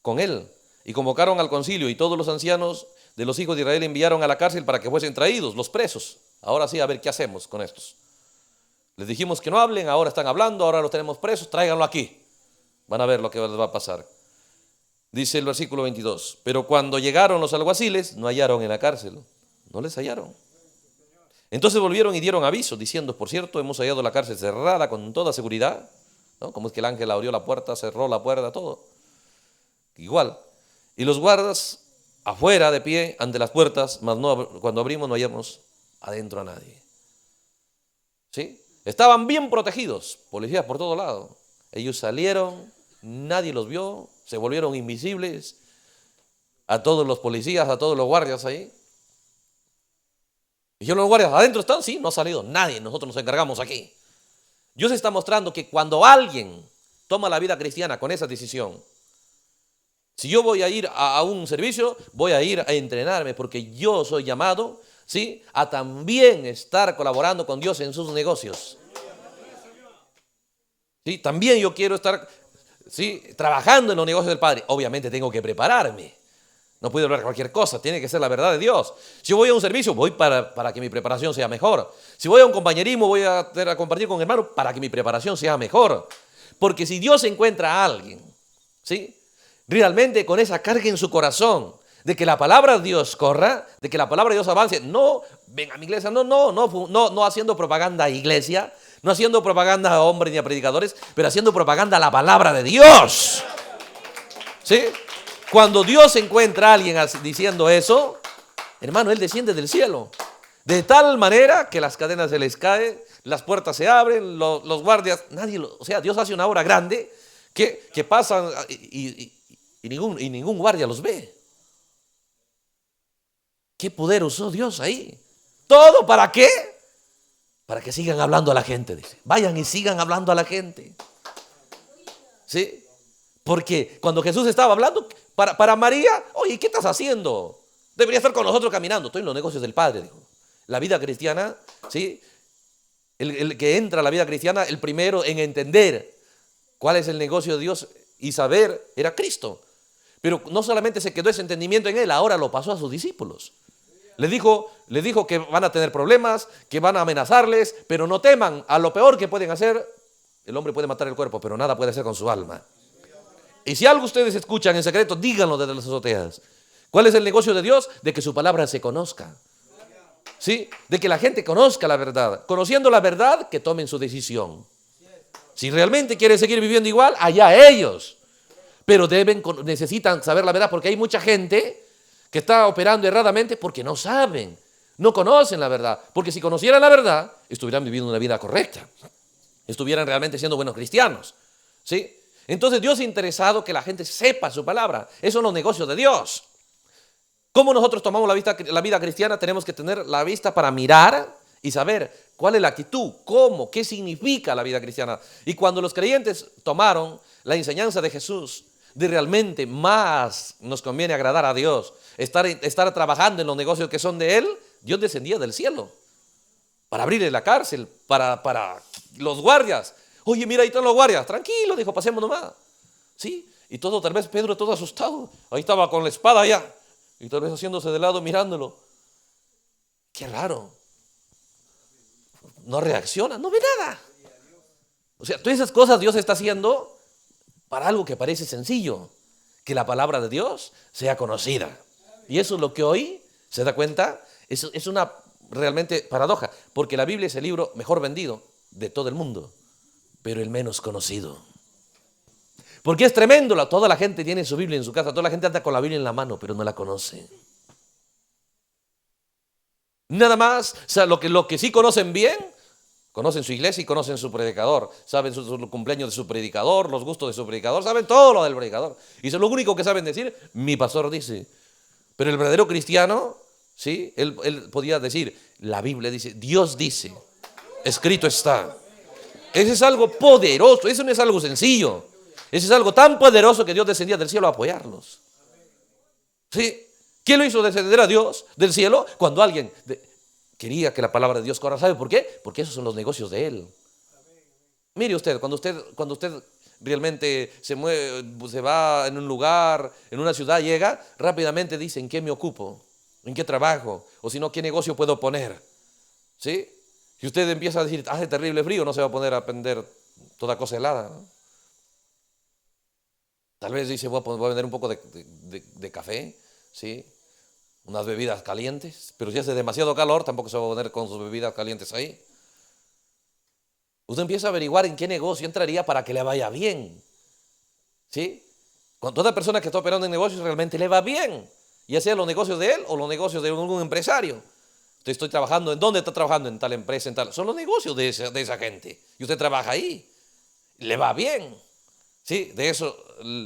con él y convocaron al concilio, y todos los ancianos de los hijos de Israel enviaron a la cárcel para que fuesen traídos los presos. Ahora sí, a ver qué hacemos con estos. Les dijimos que no hablen, ahora están hablando, ahora los tenemos presos, tráiganlo aquí. Van a ver lo que les va a pasar. Dice el versículo 22, pero cuando llegaron los alguaciles, no hallaron en la cárcel, no les hallaron. Entonces volvieron y dieron aviso, diciendo, por cierto, hemos hallado la cárcel cerrada con toda seguridad, ¿no? Como es que el ángel abrió la puerta, cerró la puerta, todo. Igual. Y los guardas afuera de pie ante las puertas, mas no, cuando abrimos no hallamos adentro a nadie. ¿Sí? Estaban bien protegidos, policías por todo lado. Ellos salieron, nadie los vio, se volvieron invisibles a todos los policías, a todos los guardias ahí. Y yo, los guardias, ¿adentro están? Sí, no ha salido nadie, nosotros nos encargamos aquí. Dios está mostrando que cuando alguien toma la vida cristiana con esa decisión, si yo voy a ir a un servicio, voy a ir a entrenarme porque yo soy llamado ¿sí?, a también estar colaborando con Dios en sus negocios. ¿Sí? También yo quiero estar, ¿sí?, trabajando en los negocios del Padre. Obviamente tengo que prepararme. No puedo hablar cualquier cosa, tiene que ser la verdad de Dios. Si yo voy a un servicio, voy para que mi preparación sea mejor. Si voy a un compañerismo, voy a compartir con hermanos para que mi preparación sea mejor. Porque si Dios encuentra a alguien, ¿sí?, realmente con esa carga en su corazón, de que la palabra de Dios corra, de que la palabra de Dios avance, no ven a mi iglesia, no haciendo propaganda a iglesia, no haciendo propaganda a hombres ni a predicadores, pero haciendo propaganda a la palabra de Dios. ¿Sí? Cuando Dios encuentra a alguien diciendo eso, hermano, Él desciende del cielo. De tal manera que las cadenas se les caen, las puertas se abren, los guardias, o sea, Dios hace una obra grande que pasan y ningún guardia los ve. ¿Qué poder usó Dios ahí? ¿Todo para qué? Para que sigan hablando a la gente, dice. Vayan y sigan hablando a la gente. ¿Sí? Porque cuando Jesús estaba hablando, para María, oye, ¿qué estás haciendo? Debería estar con nosotros caminando. Estoy en los negocios del Padre, dijo. La vida cristiana, ¿sí? El que entra a la vida cristiana, el primero en entender cuál es el negocio de Dios y saber, era Cristo. Pero no solamente se quedó ese entendimiento en él, ahora lo pasó a sus discípulos. Le dijo que van a tener problemas, que van a amenazarles, pero no teman. A lo peor que pueden hacer, el hombre puede matar el cuerpo, pero nada puede hacer con su alma. Y si algo ustedes escuchan en secreto, díganlo desde las azoteas. ¿Cuál es el negocio de Dios? De que su palabra se conozca. ¿Sí? De que la gente conozca la verdad. Conociendo la verdad, que tomen su decisión. Si realmente quieren seguir viviendo igual, allá ellos. Pero necesitan saber la verdad, porque hay mucha gente que está operando erradamente porque no saben, no conocen la verdad. Porque si conocieran la verdad, estuvieran viviendo una vida correcta. Estuvieran realmente siendo buenos cristianos. ¿Sí? Entonces Dios es interesado que la gente sepa su palabra. Esos son los negocios de Dios. ¿Cómo nosotros tomamos la vida cristiana? Tenemos que tener la vista para mirar y saber cuál es la actitud, cómo, qué significa la vida cristiana. Y cuando los creyentes tomaron la enseñanza de Jesús, de realmente más nos conviene agradar a Dios, estar trabajando en los negocios que son de Él, Dios descendía del cielo para abrirle la cárcel, para los guardias. Oye, mira, ahí están los guardias. Tranquilo, dijo, pasemos nomás. ¿Sí? Y todo, tal vez Pedro todo asustado. Ahí estaba con la espada allá. Y tal vez haciéndose de lado, mirándolo. Qué raro. No reacciona, no ve nada. O sea, todas esas cosas Dios está haciendo para algo que parece sencillo. Que la palabra de Dios sea conocida. Y eso es lo que hoy, ¿se da cuenta? Es una realmente paradoja. Porque la Biblia es el libro mejor vendido de todo el mundo, pero el menos conocido. Porque es tremendo, toda la gente tiene su Biblia en su casa, toda la gente anda con la Biblia en la mano, pero no la conoce. Nada más, o sea, lo que sí conocen bien, conocen su iglesia y conocen su predicador, saben su cumpleaños de su predicador, los gustos de su predicador, saben todo lo del predicador. Y eso es lo único que saben decir, mi pastor dice. Pero el verdadero cristiano, ¿sí? Él podía decir, la Biblia dice, Dios dice, escrito está. Eso es algo poderoso, eso no es algo sencillo. Eso es algo tan poderoso que Dios descendía del cielo a apoyarlos. ¿Sí? ¿Quién lo hizo descender a Dios del cielo? Cuando alguien quería que la palabra de Dios corra. ¿Sabe por qué? Porque esos son los negocios de Él. Mire usted, cuando usted realmente se mueve, se va en un lugar, en una ciudad, llega, rápidamente dice, ¿en qué me ocupo? ¿En qué trabajo? O si no, ¿qué negocio puedo poner? ¿Sí? Si usted empieza a decir, hace terrible frío, no se va a poner a vender toda cosa helada, ¿no? Tal vez dice, voy a vender un poco de café, ¿sí? Unas bebidas calientes, pero si hace demasiado calor, tampoco se va a poner con sus bebidas calientes ahí. Usted empieza a averiguar en qué negocio entraría para que le vaya bien, ¿sí? Con toda persona que está operando en negocios realmente le va bien, ya sea los negocios de él o los negocios de algún empresario. Usted estoy trabajando, ¿en dónde está trabajando? En tal empresa, en tal. Son los negocios de esa gente. Y usted trabaja ahí, le va bien, ¿sí? De eso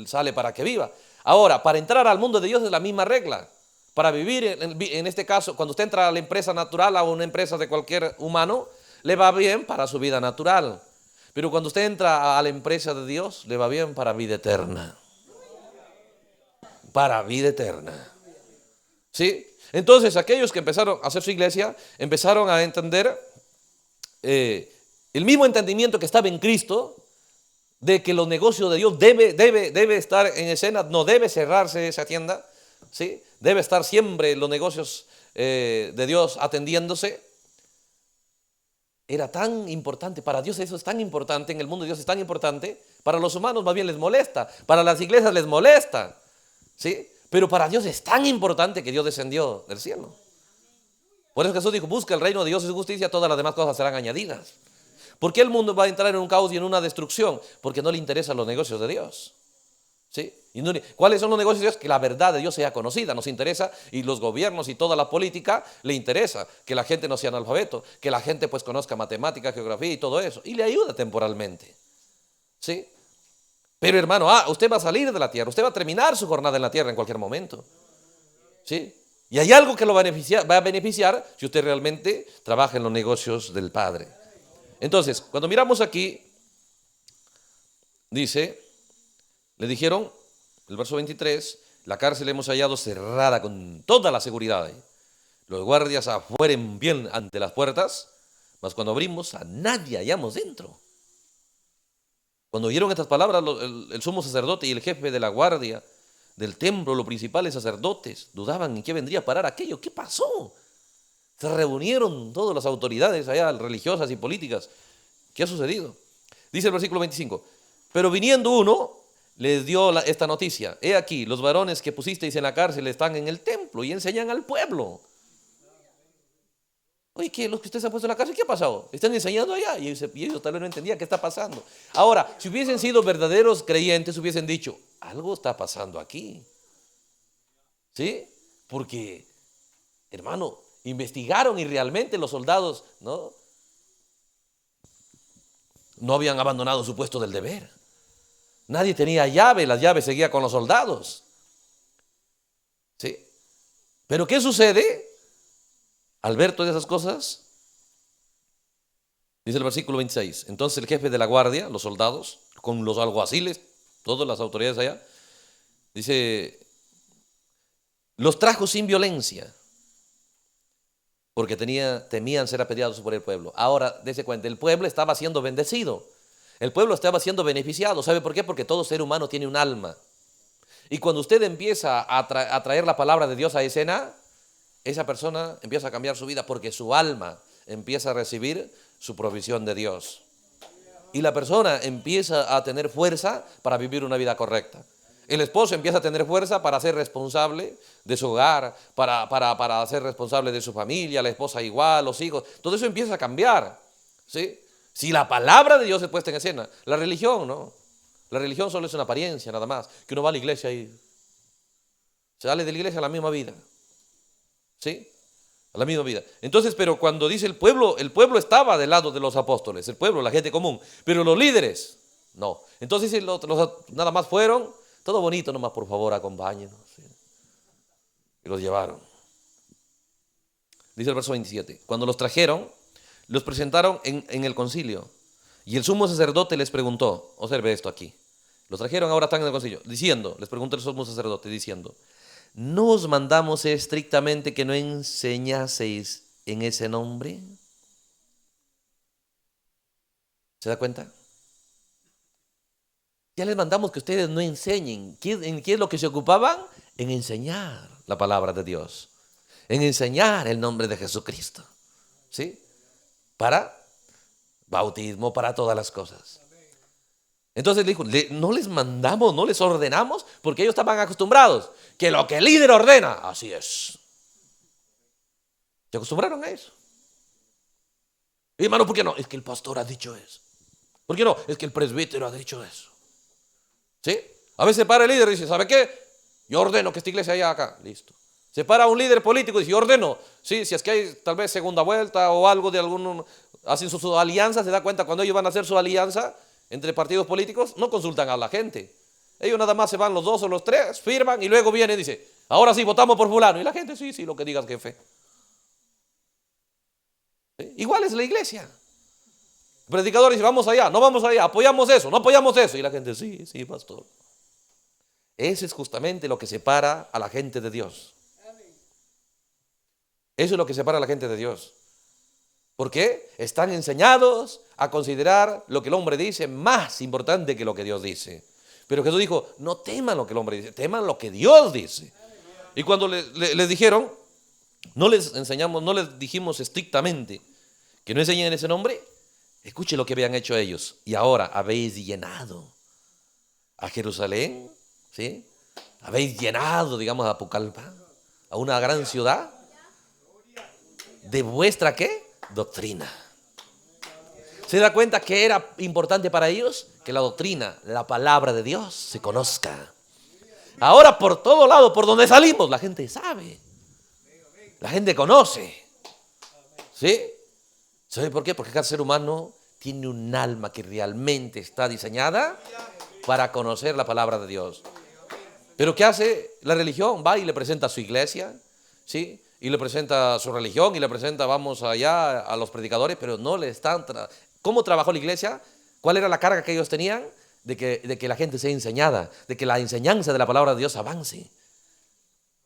sale para que viva. Ahora, para entrar al mundo de Dios es la misma regla. Para vivir, en este caso, cuando usted entra a la empresa natural, a una empresa de cualquier humano, le va bien para su vida natural. Pero cuando usted entra a la empresa de Dios, le va bien para vida eterna. Para vida eterna. ¿Sí? Entonces aquellos que empezaron a hacer su iglesia, empezaron a entender el mismo entendimiento que estaba en Cristo, de que los negocios de Dios debe estar en escena, no debe cerrarse esa tienda, ¿sí? Debe estar siempre los negocios de Dios atendiéndose. Era tan importante, para Dios eso es tan importante, en el mundo de Dios es tan importante, para los humanos más bien les molesta, para las iglesias les molesta, ¿sí? Pero para Dios es tan importante que Dios descendió del cielo. Por eso Jesús dijo, busca el reino de Dios y su justicia, todas las demás cosas serán añadidas. ¿Por qué el mundo va a entrar en un caos y en una destrucción? Porque no le interesan los negocios de Dios. ¿Sí? ¿Cuáles son los negocios de Dios? Que la verdad de Dios sea conocida, nos interesa, y los gobiernos y toda la política le interesa que la gente no sea analfabeto, que la gente pues conozca matemática, geografía y todo eso, y le ayuda temporalmente. ¿Sí? Pero hermano, usted va a salir de la tierra, usted va a terminar su jornada en la tierra en cualquier momento. ¿Sí? Y hay algo que lo va a beneficiar si usted realmente trabaja en los negocios del Padre. Entonces, cuando miramos aquí, dice, le dijeron, el verso 23, la cárcel hemos hallado cerrada con toda la seguridad. Los guardias afuera bien ante las puertas, mas cuando abrimos a nadie hallamos dentro. Cuando oyeron estas palabras, el sumo sacerdote y el jefe de la guardia del templo, los principales sacerdotes, dudaban en qué vendría a parar aquello. ¿Qué pasó? Se reunieron todas las autoridades allá, religiosas y políticas. ¿Qué ha sucedido? Dice el versículo 25, pero viniendo uno, les dio esta noticia. He aquí, los varones que pusisteis en la cárcel están en el templo y enseñan al pueblo. Oye, ¿qué? Los que ustedes han puesto en la cárcel, ¿qué ha pasado? Están enseñando allá. Y ellos tal vez no entendían qué está pasando. Ahora, si hubiesen sido verdaderos creyentes, hubiesen dicho, algo está pasando aquí. ¿Sí? Porque, hermano, investigaron y realmente los soldados no habían abandonado su puesto del deber. Nadie tenía llave, las llaves seguían con los soldados. ¿Sí? Pero ¿qué sucede al ver todas esas cosas? Dice el versículo 26. Entonces el jefe de la guardia, los soldados, con los alguaciles, todas las autoridades allá, dice, los trajo sin violencia, porque temían ser apedreados por el pueblo. Ahora, dése cuenta, el pueblo estaba siendo bendecido. El pueblo estaba siendo beneficiado. ¿Sabe por qué? Porque todo ser humano tiene un alma. Y cuando usted empieza a traer la palabra de Dios a escena, esa persona empieza a cambiar su vida porque su alma empieza a recibir su provisión de Dios. Y la persona empieza a tener fuerza para vivir una vida correcta. El esposo empieza a tener fuerza para ser responsable de su hogar, para ser responsable de su familia, la esposa igual, los hijos. Todo eso empieza a cambiar. ¿Sí? Si la palabra de Dios es puesta en escena. La religión, ¿no? La religión solo es una apariencia, nada más. Que uno va a la iglesia y se sale de la iglesia a la misma vida. ¿Sí? A la misma vida. Entonces, pero cuando dice el pueblo estaba del lado de los apóstoles, el pueblo, la gente común. Pero los líderes, no. Entonces, nada más fueron, todo bonito, nomás por favor, acompáñenos. ¿Sí? Y los llevaron. Dice el verso 27. Cuando los trajeron, los presentaron en el concilio. Y el sumo sacerdote les preguntó, observe esto aquí. Los trajeron, ahora están en el concilio, les preguntó el sumo sacerdote, diciendo, ¿no os mandamos estrictamente que no enseñaseis en ese nombre? ¿Se da cuenta? Ya les mandamos que ustedes no enseñen. ¿En qué es lo que se ocupaban? En enseñar la palabra de Dios. En enseñar el nombre de Jesucristo. ¿Sí? Para bautismo, para todas las cosas. Entonces dijo, no les mandamos, no les ordenamos, porque ellos estaban acostumbrados, que lo que el líder ordena, así es. Se acostumbraron a eso. Y hermano, ¿por qué no? Es que el pastor ha dicho eso. ¿Por qué no? Es que el presbítero ha dicho eso. ¿Sí? A veces para el líder y dice, ¿sabe qué? Yo ordeno que esta iglesia haya acá. Listo. Se para un líder político y dice, yo ordeno. Sí, si es que hay tal vez segunda vuelta o algo de algún... Hacen su alianza, se da cuenta cuando ellos van a hacer su alianza entre partidos políticos, no consultan a la gente. Ellos nada más se van los dos o los tres, firman y luego viene y dice, ahora sí, votamos por fulano. Y la gente, sí, lo que digas, jefe. ¿Sí? Igual es la iglesia. El predicador dice, vamos allá, no vamos allá, apoyamos eso, no apoyamos eso. Y la gente, sí, pastor. Ese es justamente lo que separa a la gente de Dios. Eso es lo que separa a la gente de Dios. ¿Por qué? Están enseñados a considerar lo que el hombre dice más importante que lo que Dios dice. Pero Jesús dijo, no teman lo que el hombre dice, teman lo que Dios dice. Y cuando les dijeron, no les enseñamos, no les dijimos estrictamente que no enseñen ese nombre, escuche lo que habían hecho ellos. Y ahora habéis llenado a Jerusalén, ¿sí? Habéis llenado, digamos, a Pucallpa, a una gran ciudad, de vuestra, ¿qué? Doctrina. ¿Se da cuenta que era importante para ellos? Que la doctrina, la palabra de Dios, se conozca. Ahora por todo lado, por donde salimos, la gente sabe. La gente conoce. ¿Sí? ¿Sabe por qué? Porque cada ser humano tiene un alma que realmente está diseñada para conocer la palabra de Dios. Pero ¿qué hace la religión? Va y le presenta a su iglesia, ¿sí? Y le presenta a su religión y le presenta, vamos allá, a los predicadores, pero no le están... ¿Cómo trabajó la iglesia? ¿Cuál era la carga que ellos tenían? De que la gente sea enseñada, de que la enseñanza de la palabra de Dios avance.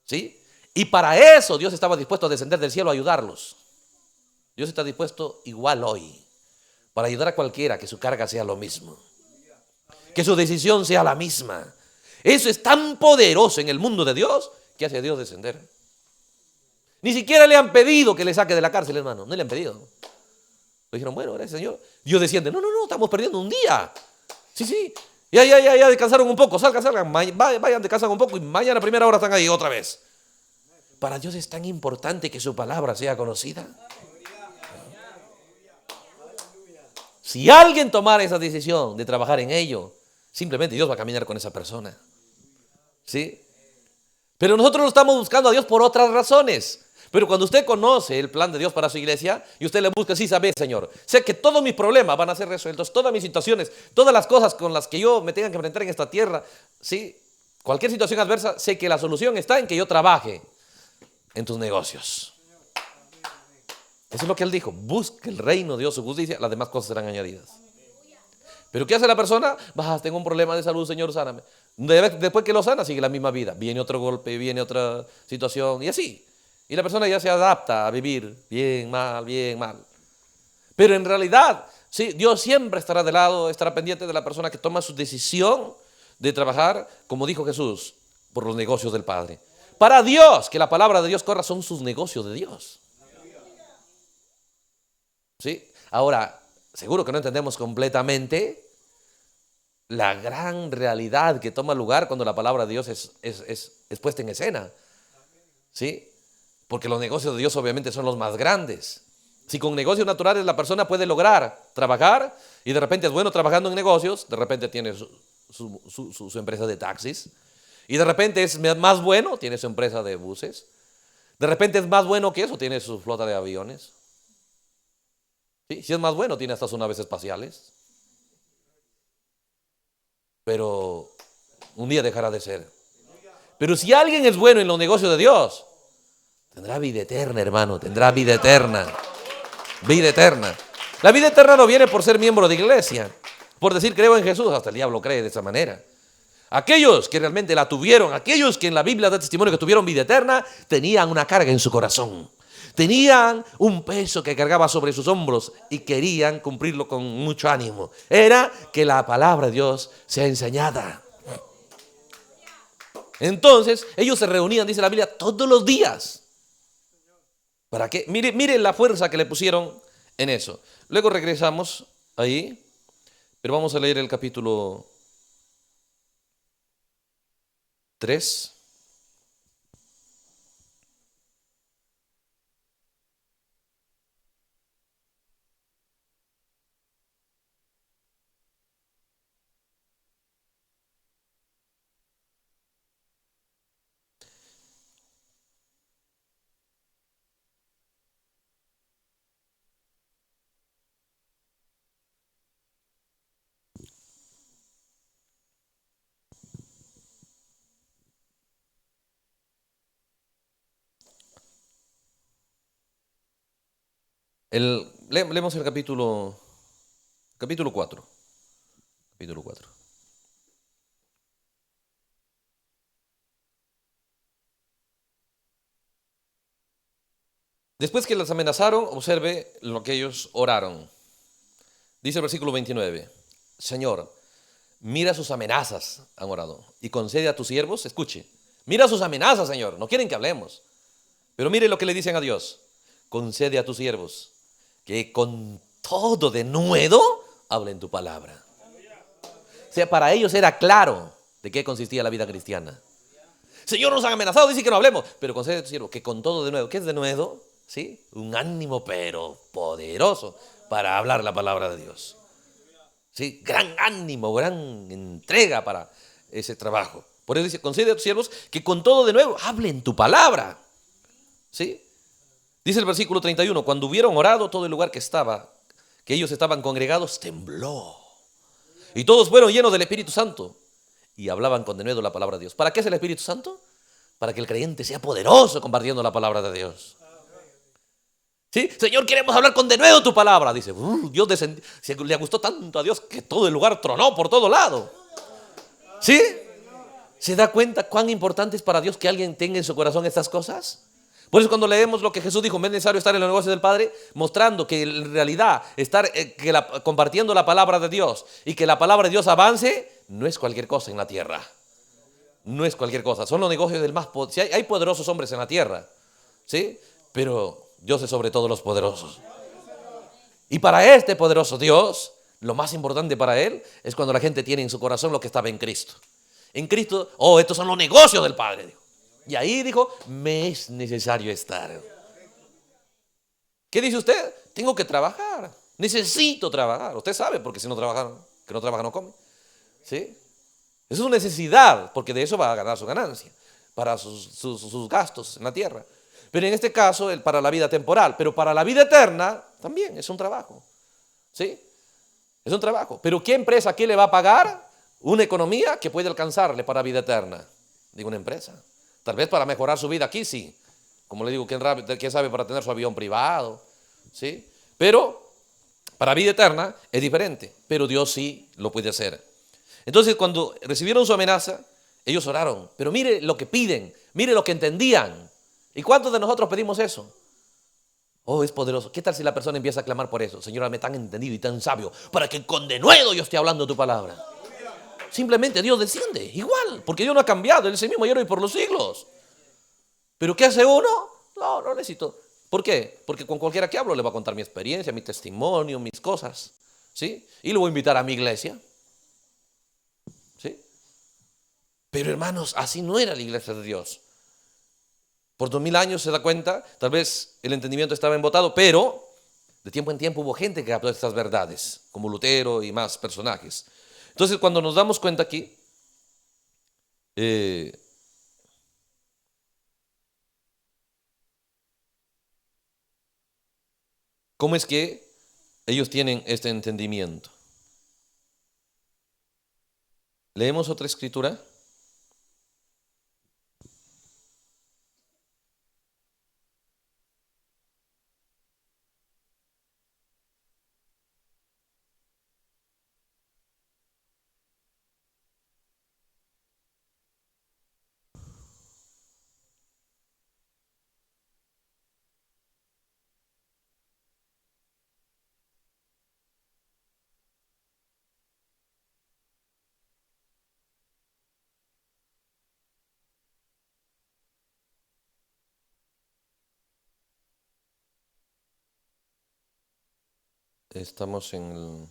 ¿Sí? Y para eso Dios estaba dispuesto a descender del cielo a ayudarlos. Dios está dispuesto igual hoy, para ayudar a cualquiera, que su carga sea lo mismo, que su decisión sea la misma. Eso es tan poderoso en el mundo de Dios que hace a Dios descender. Ni siquiera le han pedido que le saque de la cárcel, hermano. No le han pedido. Le dijeron, bueno, gracias, Señor. Dios desciende. No, estamos perdiendo un día. Sí. Ya descansaron un poco. Salgan. Vayan, descansan un poco y mañana a primera hora están ahí otra vez. Para Dios es tan importante que su palabra sea conocida. Si alguien tomara esa decisión de trabajar en ello, simplemente Dios va a caminar con esa persona. ¿Sí? Pero nosotros no estamos buscando a Dios por otras razones. Pero cuando usted conoce el plan de Dios para su iglesia y usted le busca, sí, sabe, Señor, sé que todos mis problemas van a ser resueltos, todas mis situaciones, todas las cosas con las que yo me tenga que enfrentar en esta tierra, ¿sí? Cualquier situación adversa, sé que la solución está en que yo trabaje en tus negocios. Eso es lo que él dijo, busque el reino de Dios, su justicia, las demás cosas serán añadidas. Pero ¿qué hace la persona? Tengo un problema de salud, Señor, sáname. Después que lo sana, sigue la misma vida. Viene otro golpe, viene otra situación y así. Y la persona ya se adapta a vivir bien, mal, bien, mal. Pero en realidad, sí, Dios siempre estará de lado, estará pendiente de la persona que toma su decisión de trabajar, como dijo Jesús, por los negocios del Padre. Para Dios, que la palabra de Dios corra, son sus negocios de Dios. ¿Sí? Ahora, seguro que no entendemos completamente la gran realidad que toma lugar cuando la palabra de Dios es puesta en escena. ¿Sí? Porque los negocios de Dios obviamente son los más grandes. Si con negocios naturales la persona puede lograr trabajar y de repente es bueno trabajando en negocios, de repente tiene su empresa de taxis y de repente es más bueno, tiene su empresa de buses, de repente es más bueno que eso, tiene su flota de aviones. ¿Sí? Si es más bueno, tiene hasta sus naves espaciales. Pero un día dejará de ser. Pero si alguien es bueno en los negocios de Dios, tendrá vida eterna, hermano, tendrá vida eterna. Vida eterna. La vida eterna no viene por ser miembro de iglesia, por decir creo en Jesús, hasta el diablo cree de esa manera. Aquellos que realmente la tuvieron, aquellos que en la Biblia da testimonio que tuvieron vida eterna, tenían una carga en su corazón. Tenían un peso que cargaba sobre sus hombros y querían cumplirlo con mucho ánimo. Era que la palabra de Dios sea enseñada. Entonces, ellos se reunían, dice la Biblia, todos los días. ¿Para qué? Mire la fuerza que le pusieron en eso. Luego regresamos ahí, pero vamos a leer el capítulo 3. Leemos el capítulo 4. Capítulo 4. Después que las amenazaron, observe lo que ellos oraron. Dice el versículo 29, Señor, mira sus amenazas, han orado, y concede a tus siervos, escuche, mira sus amenazas, Señor, no quieren que hablemos, pero mire lo que le dicen a Dios, concede a tus siervos que con todo denuedo hablen tu palabra. O sea, para ellos era claro de qué consistía la vida cristiana. Señor, nos han amenazado, dice que no hablemos, pero concede a tus siervos que con todo denuedo, ¿qué es denuedo? ¿Sí? Un ánimo pero poderoso para hablar la palabra de Dios. ¿Sí? Gran ánimo, gran entrega para ese trabajo. Por eso dice, concede a tus siervos que con todo de nuevo hablen tu palabra. ¿Sí? Dice el versículo 31, cuando hubieron orado, todo el lugar que ellos estaban congregados, tembló. Y todos fueron llenos del Espíritu Santo y hablaban con denuedo la palabra de Dios. ¿Para qué es el Espíritu Santo? Para que el creyente sea poderoso compartiendo la palabra de Dios. ¿Sí? Señor, queremos hablar con denuedo tu palabra. Dice, Dios descendió. Le gustó tanto a Dios que todo el lugar tronó por todo lado. ¿Sí? ¿Se da cuenta cuán importante es para Dios que alguien tenga en su corazón estas cosas? Por eso cuando leemos lo que Jesús dijo, no es necesario estar en los negocios del Padre, mostrando que en realidad estar compartiendo la palabra de Dios y que la palabra de Dios avance, no es cualquier cosa en la tierra. No es cualquier cosa. Son los negocios del más poderoso. Si hay poderosos hombres en la tierra, ¿sí? Pero Dios es sobre todos los poderosos. Y para este poderoso Dios, lo más importante para Él es cuando la gente tiene en su corazón lo que estaba en Cristo. En Cristo, estos son los negocios del Padre. Dijo. Y ahí dijo, me es necesario estar. ¿Qué dice usted? Tengo que trabajar. Necesito trabajar. Usted sabe, porque si no trabaja, que no trabaja no come. ¿Sí? Es una necesidad, porque de eso va a ganar su ganancia, para sus gastos en la tierra. Pero en este caso, para la vida temporal, pero para la vida eterna también es un trabajo. ¿Sí? Es un trabajo. Pero ¿qué empresa, qué le va a pagar? Una economía que puede alcanzarle para vida eterna. Digo, una empresa. Tal vez para mejorar su vida aquí sí. Como le digo, ¿quién sabe para tener su avión privado? ¿Sí? Pero para vida eterna es diferente. Pero Dios sí lo puede hacer. Entonces, cuando recibieron su amenaza, ellos oraron. Pero mire lo que piden, mire lo que entendían. ¿Y cuántos de nosotros pedimos eso? Es poderoso. ¿Qué tal si la persona empieza a clamar por eso? Señor, hazme tan entendido y tan sabio para que con denuedo yo esté hablando tu palabra. Simplemente Dios desciende, igual, porque Dios no ha cambiado, Él es el mismo ayer y por los siglos. ¿Pero qué hace uno? No necesito. ¿Por qué? Porque con cualquiera que hablo le voy a contar mi experiencia, mi testimonio, mis cosas. ¿Sí? Y lo voy a invitar a mi iglesia. ¿Sí? Pero hermanos, así no era la iglesia de Dios. Por 2000 años se da cuenta, tal vez el entendimiento estaba embotado, pero de tiempo en tiempo hubo gente que captó estas verdades, como Lutero y más personajes. Entonces, cuando nos damos cuenta aquí, ¿cómo es que ellos tienen este entendimiento? Leemos otra escritura. Estamos en el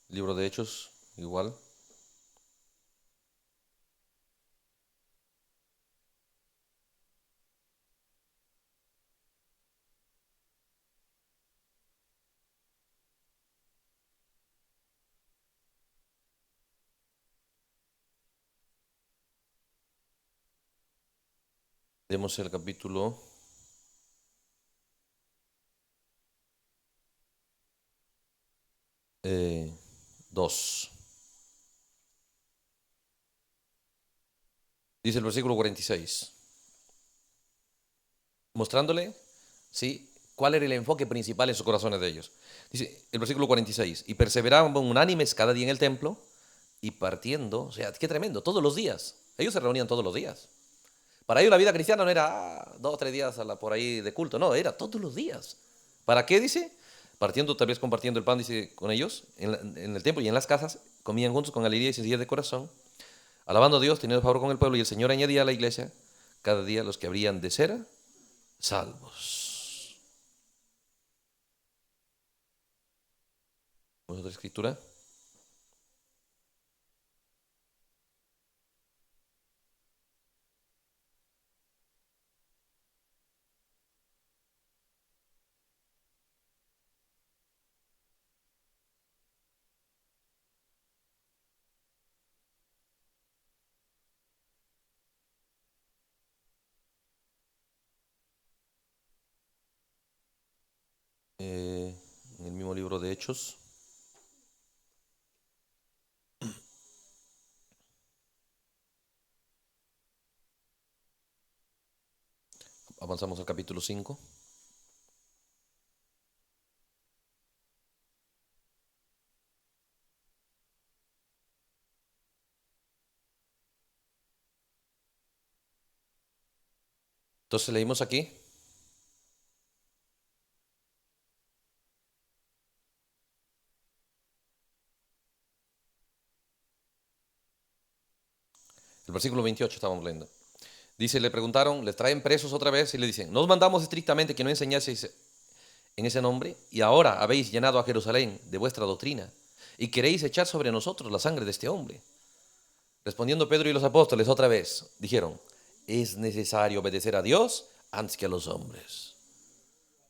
libro de Hechos, igual. Leemos el capítulo 2. Dice el versículo 46. Mostrándole, ¿sí?, cuál era el enfoque principal en sus corazones de ellos. Dice el versículo 46. Y perseveraban unánimes cada día en el templo y partiendo, o sea, qué tremendo, todos los días. Ellos se reunían todos los días. Para ellos la vida cristiana no era 2 o 3 días por ahí de culto, no, era todos los días. ¿Para qué, dice? Tal vez compartiendo el pan, dice, con ellos, en el templo y en las casas, comían juntos con alegría y sencillez de corazón, alabando a Dios, teniendo favor con el pueblo, y el Señor añadía a la iglesia cada día los que habrían de ser salvos. ¿Otra escritura? En el mismo libro de Hechos. Avanzamos al capítulo 5. Entonces leímos aquí. El versículo 28 estábamos leyendo. Dice, le preguntaron, les traen presos otra vez y le dicen, nos mandamos estrictamente que no enseñaseis en ese nombre y ahora habéis llenado a Jerusalén de vuestra doctrina y queréis echar sobre nosotros la sangre de este hombre. Respondiendo Pedro y los apóstoles otra vez, dijeron, es necesario obedecer a Dios antes que a los hombres.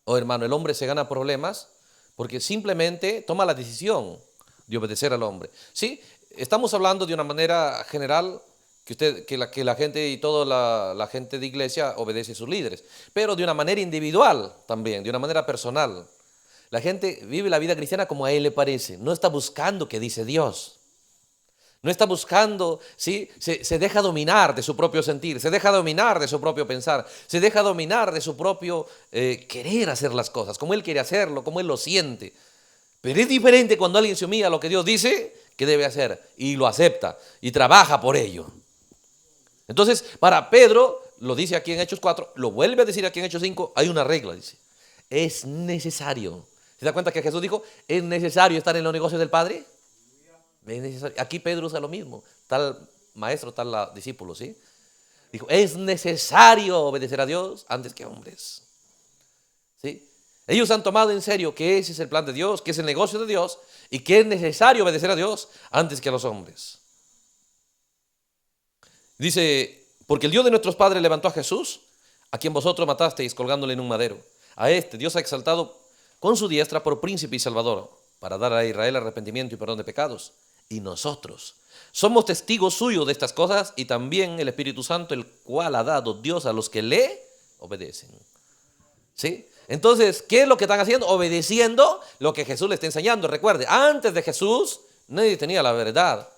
Oh hermano, el hombre se gana problemas porque simplemente toma la decisión de obedecer al hombre. Sí, estamos hablando de una manera general que la gente y toda la gente de iglesia obedece a sus líderes, pero de una manera individual también, de una manera personal. La gente vive la vida cristiana como a él le parece, no está buscando qué dice Dios. No está buscando, ¿sí? Se deja dominar de su propio sentir, se deja dominar de su propio pensar, se deja dominar de su propio querer hacer las cosas, como él quiere hacerlo, como él lo siente. Pero es diferente cuando alguien se humilla a lo que Dios dice que debe hacer y lo acepta y trabaja por ello. Entonces, para Pedro, lo dice aquí en Hechos 4, lo vuelve a decir aquí en Hechos 5, hay una regla, dice, es necesario. ¿Se da cuenta que Jesús dijo, es necesario estar en los negocios del Padre? Es necesario. Aquí Pedro usa lo mismo, tal maestro, tal discípulo, ¿sí? Dijo, es necesario obedecer a Dios antes que a hombres. ¿Sí? Ellos han tomado en serio que ese es el plan de Dios, que es el negocio de Dios y que es necesario obedecer a Dios antes que a los hombres. Dice, porque el Dios de nuestros padres levantó a Jesús, a quien vosotros matasteis colgándole en un madero. A este Dios ha exaltado con su diestra por príncipe y salvador, para dar a Israel arrepentimiento y perdón de pecados. Y nosotros somos testigos suyos de estas cosas y también el Espíritu Santo, el cual ha dado Dios a los que le obedecen. ¿Sí? Entonces, ¿qué es lo que están haciendo? Obedeciendo lo que Jesús les está enseñando. Recuerde, antes de Jesús nadie tenía la verdad.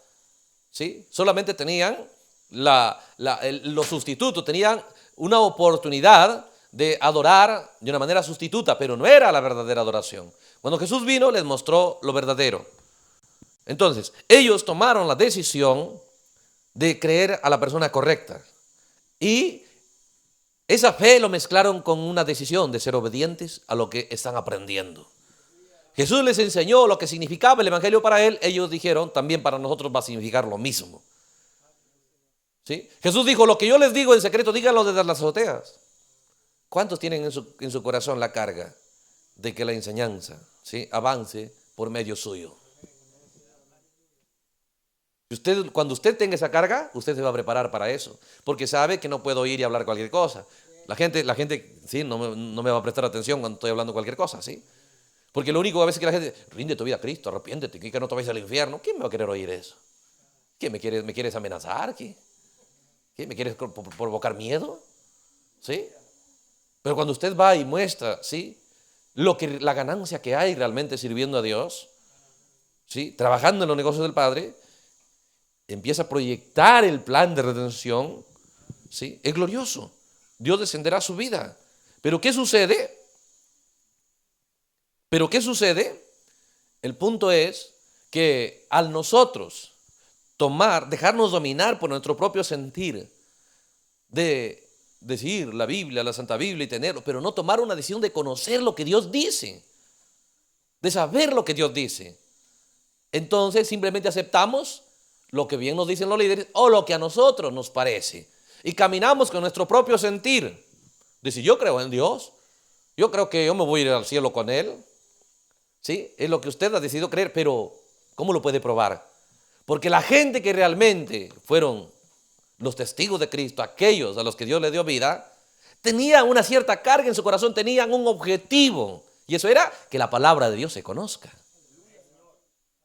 ¿Sí? Solamente tenían los sustitutos, tenían una oportunidad de adorar de una manera sustituta, pero no era la verdadera adoración. Cuando Jesús vino, les mostró lo verdadero. Entonces, ellos tomaron la decisión de creer a la persona correcta. Y esa fe lo mezclaron con una decisión de ser obedientes a lo que están aprendiendo. Jesús les enseñó lo que significaba el evangelio para él. Ellos dijeron, también para nosotros va a significar lo mismo. ¿Sí? Jesús dijo, lo que yo les digo en secreto, díganlo desde las azoteas. ¿Cuántos tienen en su corazón la carga de que la enseñanza, ¿sí?, avance por medio suyo? Cuando usted tenga esa carga, usted se va a preparar para eso, porque sabe que no puedo ir y hablar cualquier cosa. La gente ¿sí?, no me va a prestar atención cuando estoy hablando cualquier cosa, ¿sí? Porque lo único a veces que la gente, rinde tu vida a Cristo, arrepiéntete, que no te vayas al infierno. ¿Quién me va a querer oír eso? ¿Qué me quieres amenazar? ¿Qué me quieres provocar miedo? ¿Sí? Pero cuando usted va y muestra, ¿sí?, la ganancia que hay realmente sirviendo a Dios, ¿sí?, trabajando en los negocios del Padre, empieza a proyectar el plan de redención, ¿sí?, es glorioso. Dios descenderá a su vida. ¿Pero qué sucede? El punto es que al nosotros dejarnos dominar por nuestro propio sentir, de decir la Biblia, la Santa Biblia y tenerlo, pero no tomar una decisión de conocer lo que Dios dice, de saber lo que Dios dice. Entonces simplemente aceptamos lo que bien nos dicen los líderes o lo que a nosotros nos parece. Y caminamos con nuestro propio sentir. Dice, yo creo en Dios, yo creo que yo me voy a ir al cielo con Él. ¿Sí? Es lo que usted ha decidido creer, pero ¿cómo lo puede probar? Porque la gente que realmente fueron los testigos de Cristo, aquellos a los que Dios le dio vida, tenían una cierta carga en su corazón, tenían un objetivo. Y eso era que la palabra de Dios se conozca.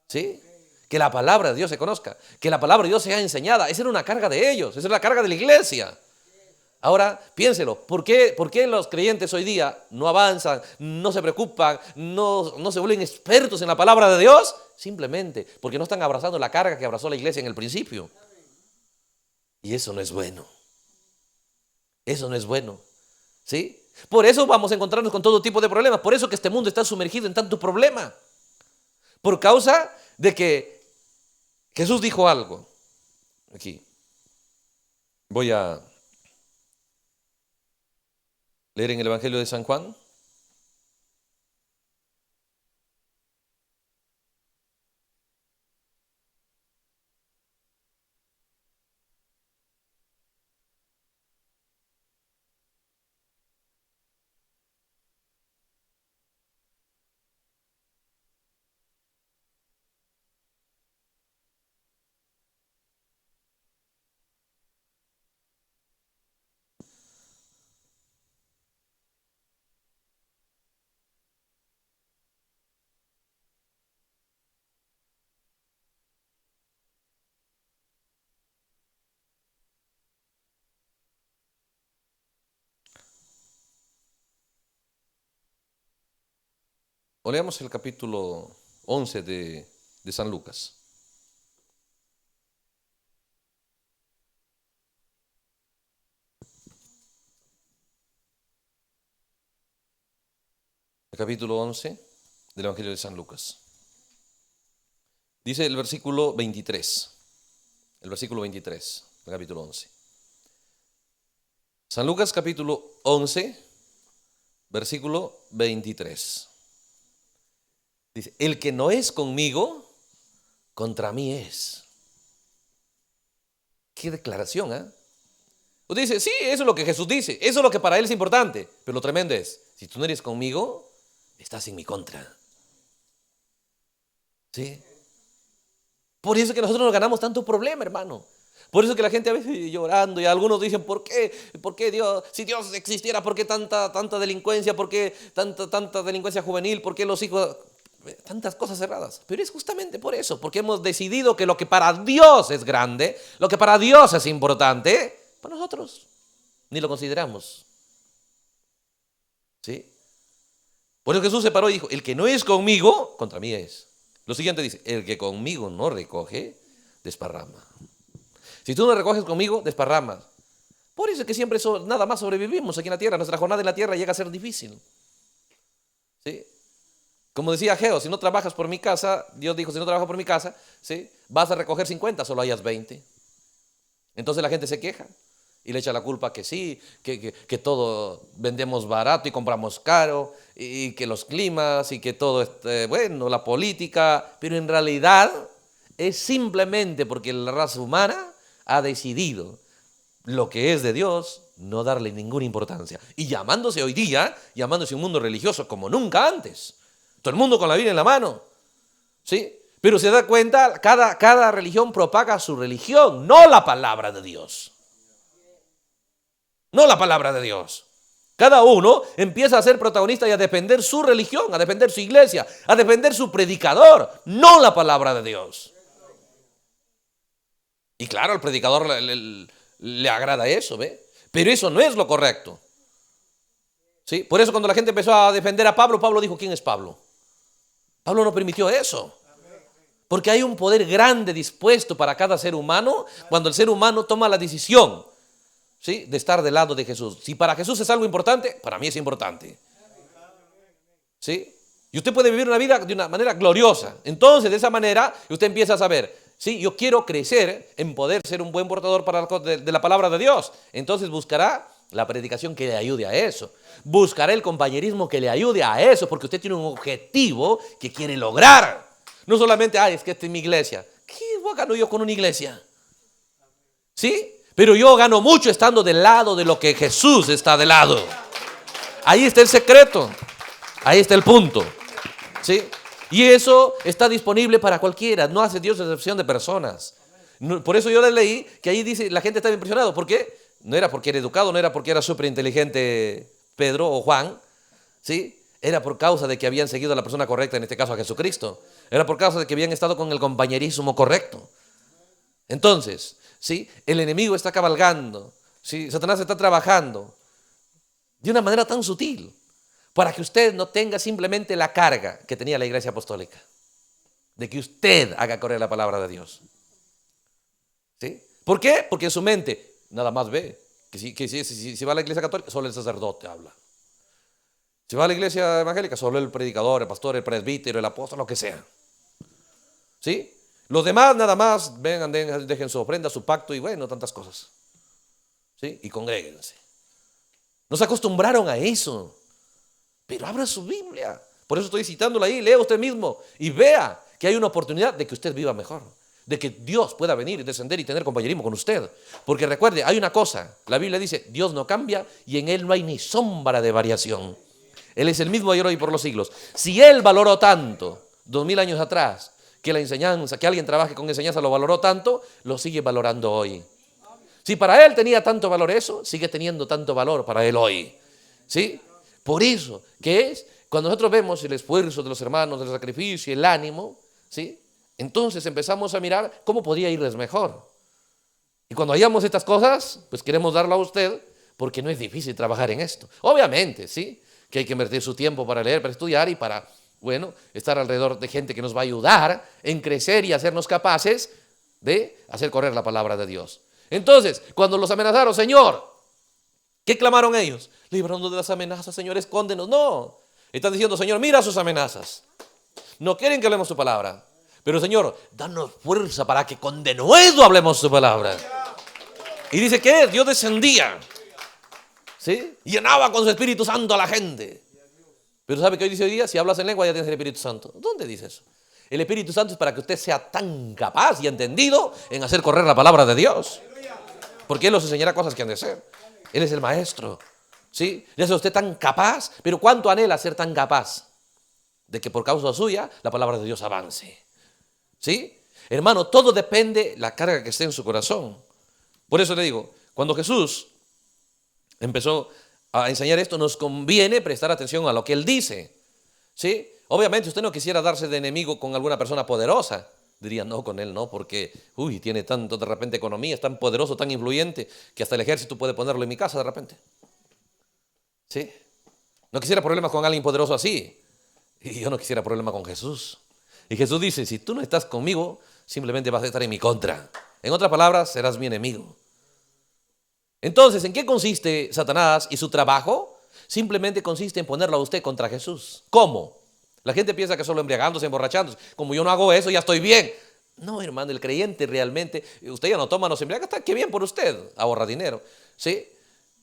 ¿Sí? Que la palabra de Dios se conozca, que la palabra de Dios sea enseñada. Esa era una carga de ellos, esa era la carga de la iglesia. Ahora, piénselo, ¿por qué los creyentes hoy día no avanzan, no se preocupan, no se vuelven expertos en la palabra de Dios? Simplemente porque no están abrazando la carga que abrazó la iglesia en el principio. Y eso no es bueno. Eso no es bueno. ¿Sí? Por eso vamos a encontrarnos con todo tipo de problemas. Por eso que este mundo está sumergido en tanto problema. Por causa de que Jesús dijo algo. Aquí. Voy a leer en el Evangelio de San Juan. O leamos el capítulo 11 de San Lucas. El capítulo 11 del Evangelio de San Lucas. Dice el versículo 23. El versículo 23 del capítulo 11. San Lucas capítulo 11, versículo 23. Dice, el que no es conmigo, contra mí es. Qué declaración, ¿eh? Usted dice, sí, eso es lo que Jesús dice, eso es lo que para Él es importante. Pero lo tremendo es, si tú no eres conmigo, estás en mi contra. ¿Sí? Por eso es que nosotros nos ganamos tanto problema, hermano. Por eso es que la gente a veces llorando y algunos dicen, ¿por qué? ¿Por qué Dios? Si Dios existiera, ¿por qué tanta delincuencia? ¿Por qué tanta delincuencia juvenil? ¿Por qué los hijos? Tantas cosas cerradas. Pero es justamente por eso, porque hemos decidido que lo que para Dios es grande, lo que para Dios es importante, para nosotros ni lo consideramos. ¿Sí? Por eso Jesús se paró y dijo, el que no es conmigo, contra mí es. Lo siguiente dice, el que conmigo no recoge, desparrama. Si tú no recoges conmigo, desparramas. Por eso es que siempre nada más sobrevivimos aquí en la tierra. Nuestra jornada en la tierra llega a ser difícil. ¿Sí? Como decía Geo, si no trabajas por mi casa, Dios dijo, si no trabajas por mi casa, ¿sí? Vas a recoger 50, solo hayas 20. Entonces la gente se queja y le echa la culpa que sí, que todo vendemos barato y compramos caro, y que los climas y que todo, bueno, la política, pero en realidad es simplemente porque la raza humana ha decidido lo que es de Dios, no darle ninguna importancia. Y llamándose hoy día, llamándose un mundo religioso como nunca antes. Todo el mundo con la Biblia en la mano. ¿Sí? Pero se da cuenta, cada religión propaga su religión, no la palabra de Dios. No la palabra de Dios. Cada uno empieza a ser protagonista y a defender su religión, a defender su iglesia, a defender su predicador, no la palabra de Dios. Y claro, al predicador le agrada eso, ¿ve? Pero eso no es lo correcto. ¿Sí? Por eso cuando la gente empezó a defender a Pablo, Pablo dijo, ¿quién es Pablo? Pablo no permitió eso. Porque hay un poder grande dispuesto para cada ser humano cuando el ser humano toma la decisión, ¿sí?, de estar del lado de Jesús. Si para Jesús es algo importante, para mí es importante. ¿Sí? Y usted puede vivir una vida de una manera gloriosa. Entonces, de esa manera, usted empieza a saber, sí, yo quiero crecer en poder ser un buen portador de la palabra de Dios. Entonces buscará la predicación que le ayude a eso. Buscará el compañerismo que le ayude a eso, porque usted tiene un objetivo que quiere lograr. No solamente, es que esta es mi iglesia. ¿Qué gano yo con una iglesia? ¿Sí? Pero yo gano mucho estando del lado de lo que Jesús está del lado. Ahí está el secreto. Ahí está el punto. ¿Sí? Y eso está disponible para cualquiera. No hace Dios excepción de personas. Por eso yo les leí que ahí dice, la gente estaba impresionada. ¿Por qué? No era porque era educado, no era porque era súper inteligente Pedro o Juan, ¿sí? Era por causa de que habían seguido a la persona correcta, en este caso a Jesucristo. Era por causa de que habían estado con el compañerismo correcto. Entonces, ¿sí? El enemigo está cabalgando, ¿sí? Satanás está trabajando de una manera tan sutil para que usted no tenga simplemente la carga que tenía la iglesia apostólica, de que usted haga correr la palabra de Dios. ¿Sí? ¿Por qué? Porque en su mente nada más ve que si va a la iglesia católica, solo el sacerdote habla. Si va a la iglesia evangélica, solo el predicador, el pastor, el presbítero, el apóstol, lo que sea. ¿Sí? Los demás nada más vengan, dejen su ofrenda, su pacto y bueno, tantas cosas. ¿Sí? Y congréguense. Nos acostumbraron a eso. Pero abra su Biblia. Por eso estoy citándola ahí, lea usted mismo y vea que hay una oportunidad de que usted viva mejor. De que Dios pueda venir, descender y tener compañerismo con usted. Porque recuerde, hay una cosa, la Biblia dice, Dios no cambia y en Él no hay ni sombra de variación. Él es el mismo ayer, hoy y por los siglos. Si Él valoró tanto, 2000 años atrás, que la enseñanza, que alguien trabaje con enseñanza lo valoró tanto, lo sigue valorando hoy. Si para Él tenía tanto valor eso, sigue teniendo tanto valor para Él hoy. ¿Sí? Por eso, ¿qué es? Cuando nosotros vemos el esfuerzo de los hermanos, el sacrificio, el ánimo, ¿sí? Entonces empezamos a mirar cómo podría irles mejor. Y cuando hallamos estas cosas, pues queremos darlo a usted, porque no es difícil trabajar en esto. Obviamente, ¿sí? Que hay que invertir su tiempo para leer, para estudiar y para, bueno, estar alrededor de gente que nos va a ayudar en crecer y hacernos capaces de hacer correr la palabra de Dios. Entonces, cuando los amenazaron, Señor, ¿qué clamaron ellos? Líbranos de las amenazas, Señor, escóndenos. No, están diciendo, Señor, mira sus amenazas. No quieren que hablemos su palabra. Pero, Señor, danos fuerza para que con denuedo hablemos su palabra. Y dice que Dios descendía, ¿sí? Llenaba con su Espíritu Santo a la gente. Pero ¿sabe qué hoy dice hoy día? Si hablas en lengua ya tienes el Espíritu Santo. ¿Dónde dice eso? El Espíritu Santo es para que usted sea tan capaz y entendido en hacer correr la palabra de Dios. Porque Él nos enseñará cosas que han de ser. Él es el maestro, ¿sí? Ya sea usted tan capaz, pero ¿cuánto anhela ser tan capaz de que por causa suya la palabra de Dios avance? ¿Sí? Hermano, todo depende de la carga que esté en su corazón. Por eso le digo, cuando Jesús empezó a enseñar esto, nos conviene prestar atención a lo que Él dice. ¿Sí? Obviamente usted no quisiera darse de enemigo con alguna persona poderosa. Diría, no, con él no, porque tiene tanto de repente economía, es tan poderoso, tan influyente, que hasta el ejército puede ponerlo en mi casa de repente. ¿Sí? No quisiera problemas con alguien poderoso así. Y yo no quisiera problemas con Jesús. Y Jesús dice, si tú no estás conmigo, simplemente vas a estar en mi contra. En otras palabras, serás mi enemigo. Entonces, ¿en qué consiste Satanás y su trabajo? Simplemente consiste en ponerlo a usted contra Jesús. ¿Cómo? La gente piensa que solo embriagándose, emborrachándose. Como yo no hago eso, ya estoy bien. No, hermano, el creyente realmente, usted ya no toma, no se embriaga, está, qué bien por usted, ahorra dinero. ¿Sí?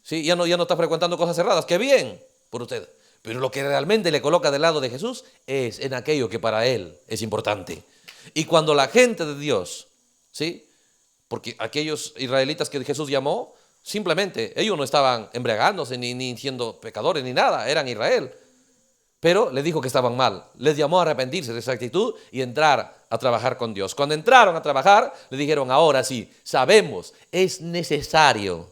¿Sí? Ya no está frecuentando cosas cerradas, qué bien por usted. Pero lo que realmente le coloca del lado de Jesús es en aquello que para Él es importante. Y cuando la gente de Dios, ¿sí? Porque aquellos israelitas que Jesús llamó, simplemente ellos no estaban embriagándose ni siendo pecadores ni nada, eran Israel. Pero les dijo que estaban mal, les llamó a arrepentirse de esa actitud y entrar a trabajar con Dios. Cuando entraron a trabajar, le dijeron, ahora sí, sabemos, es necesario.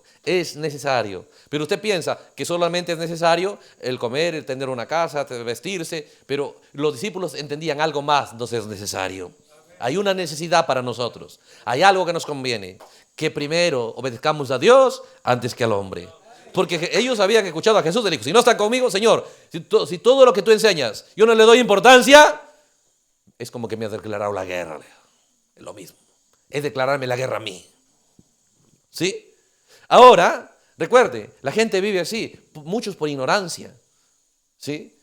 Pero usted piensa que solamente es necesario el comer, el tener una casa, el vestirse, pero los discípulos entendían algo más, no es necesario. Hay una necesidad para nosotros, hay algo que nos conviene, que primero obedezcamos a Dios antes que al hombre. Porque ellos habían escuchado a Jesús, le dijo, si no están conmigo, Señor, si todo lo que tú enseñas yo no le doy importancia, es como que me has declarado la guerra. Es lo mismo, es declararme la guerra a mí. ¿Sí? Ahora, recuerde, la gente vive así, muchos por ignorancia. ¿Sí?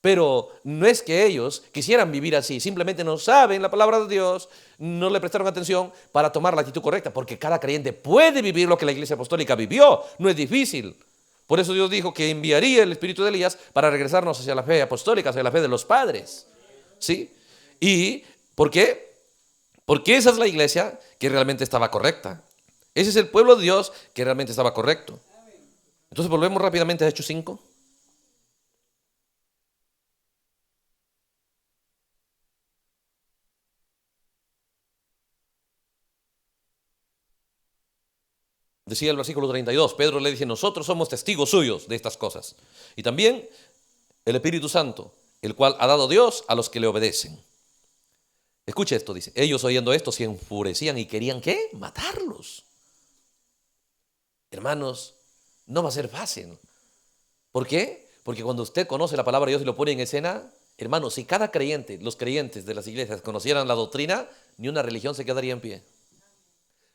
Pero no es que ellos quisieran vivir así, simplemente no saben la palabra de Dios, no le prestaron atención para tomar la actitud correcta, porque cada creyente puede vivir lo que la Iglesia Apostólica vivió, no es difícil. Por eso Dios dijo que enviaría el espíritu de Elías para regresarnos hacia la fe apostólica, hacia la fe de los padres. ¿Sí? ¿Y por qué? Porque esa es la iglesia que realmente estaba correcta. Ese es el pueblo de Dios que realmente estaba correcto. Entonces volvemos rápidamente a Hechos 5. Decía el versículo 32, Pedro le dice, nosotros somos testigos suyos de estas cosas. Y también el Espíritu Santo, el cual ha dado Dios a los que le obedecen. Escuche esto, dice, ellos oyendo esto se enfurecían y querían, ¿qué? Matarlos. Hermanos, no va a ser fácil. ¿Por qué? Porque cuando usted conoce la palabra de Dios y lo pone en escena, hermanos, si cada creyente, los creyentes de las iglesias conocieran la doctrina, ni una religión se quedaría en pie.